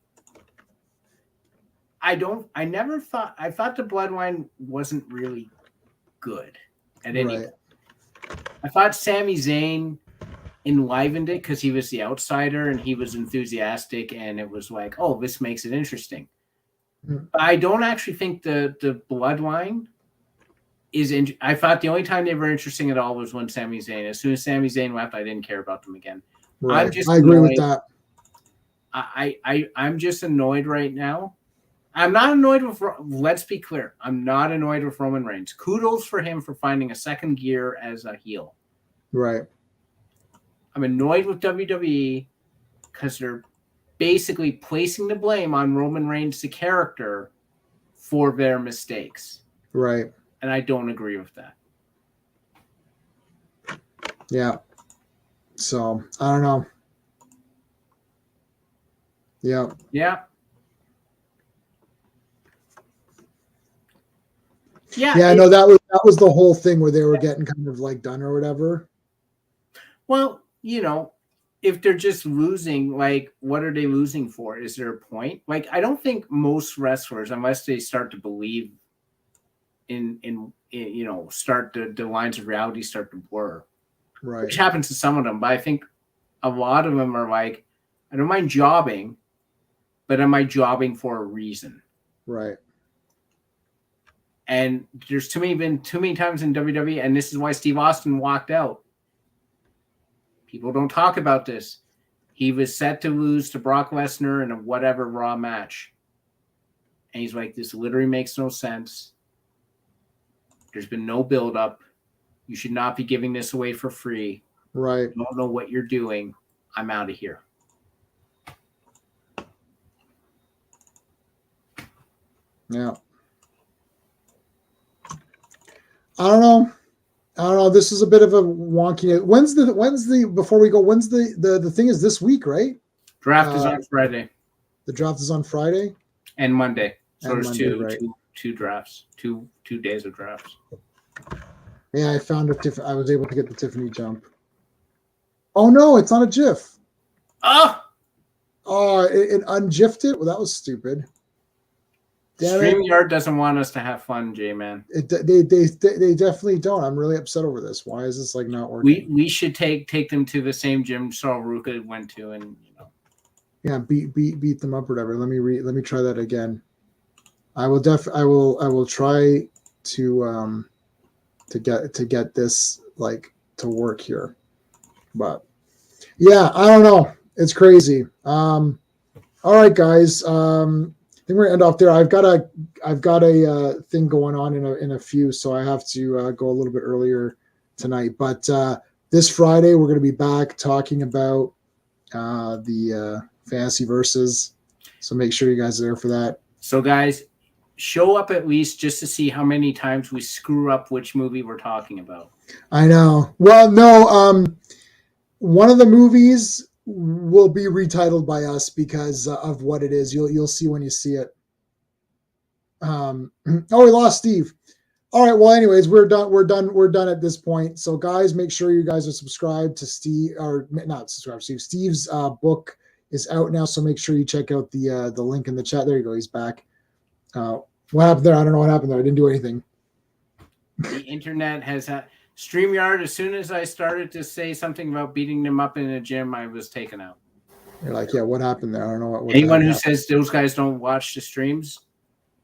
I thought the Bloodline wasn't really good at any point. I thought Sami Zayn enlivened it because he was the outsider and he was enthusiastic, and it was like, oh, this makes it interesting. But I don't actually think the Bloodline is I thought the only time they were interesting at all was when Sami Zayn. As soon as Sami Zayn left, I didn't care about them again. Right. I agree with that. I'm just annoyed right now. I'm not annoyed with. Let's be clear. I'm not annoyed with Roman Reigns. Kudos for him for finding a second gear as a heel. Right. I'm annoyed with WWE because they're basically placing the blame on Roman Reigns, the character, for their mistakes. Right. And I don't agree with that. Yeah. So, I don't know. Yeah. Yeah. Yeah, no, that was the whole thing where they were getting kind of like done or whatever. Well, if they're just losing, like, what are they losing for? Is there a point? Like, I don't think most wrestlers, unless they start to believe in start the lines of reality start to blur. Right. Which happens to some of them, but I think a lot of them are like, I don't mind jobbing, but am I jobbing for a reason? Right. And there's been too many times in WWE, and this is why Steve Austin walked out. People don't talk about this. He was set to lose to Brock Lesnar in a whatever Raw match. And he's like, this literally makes no sense. There's been no build-up. You should not be giving this away for free. Right. I don't know what you're doing. I'm out of here. Yeah. I don't know. This is a bit of a wonky. When's the before we go? When's the thing is this week, right? Draft is on Friday. The draft is on Friday and Monday. So and there's Monday, two drafts, two days of drafts. Yeah, I found I was able to get the Tiffany jump. Oh no, it's not a GIF. Oh, it ungifted it. Well, that was stupid. StreamYard doesn't want us to have fun, J-Man. They definitely don't. I'm really upset over this. Why is this like not working? We should take them to the same gym Saul Ruka went to, and yeah, beat them up or whatever. Let me try that again. I will try to get this like to work here, but yeah, I don't know. It's crazy. All right, guys. I think we're gonna end off there. I've got a thing going on in a few, so I have to go a little bit earlier tonight. But this Friday we're gonna be back talking about the fantasy versus. So make sure you guys are there for that. So guys, show up at least just to see how many times we screw up which movie we're talking about. I know. Well, no. One of the movies will be retitled by us because of what it is. You'll see when you see it. Oh, we lost Steve. All right. Well, anyways, we're done at this point. So guys, make sure you guys are subscribed to Steve, or not subscribed to Steve. Steve's book is out now. So make sure you check out the link in the chat. There you go. He's back. What happened there? I don't know what happened there. I didn't do anything. The internet has StreamYard, as soon as I started to say something about beating them up in a gym, I was taken out. You're like, yeah, what happened there? I don't know what anyone who says those guys don't watch the streams,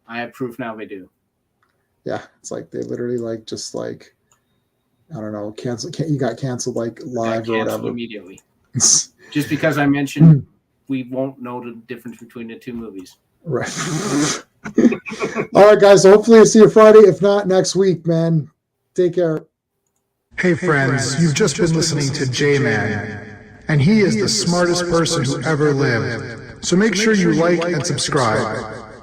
I have proof now they do. Yeah, it's like they literally like just like, I don't know, you got canceled like live or whatever. Immediately. Just because I mentioned we won't know the difference between the two movies. Right. All right, guys. So hopefully I'll see you Friday. If not, next week, man. Take care. Hey friends, you've just been listening to J-Man, and he is the smartest person who ever lived. So make sure you like and subscribe.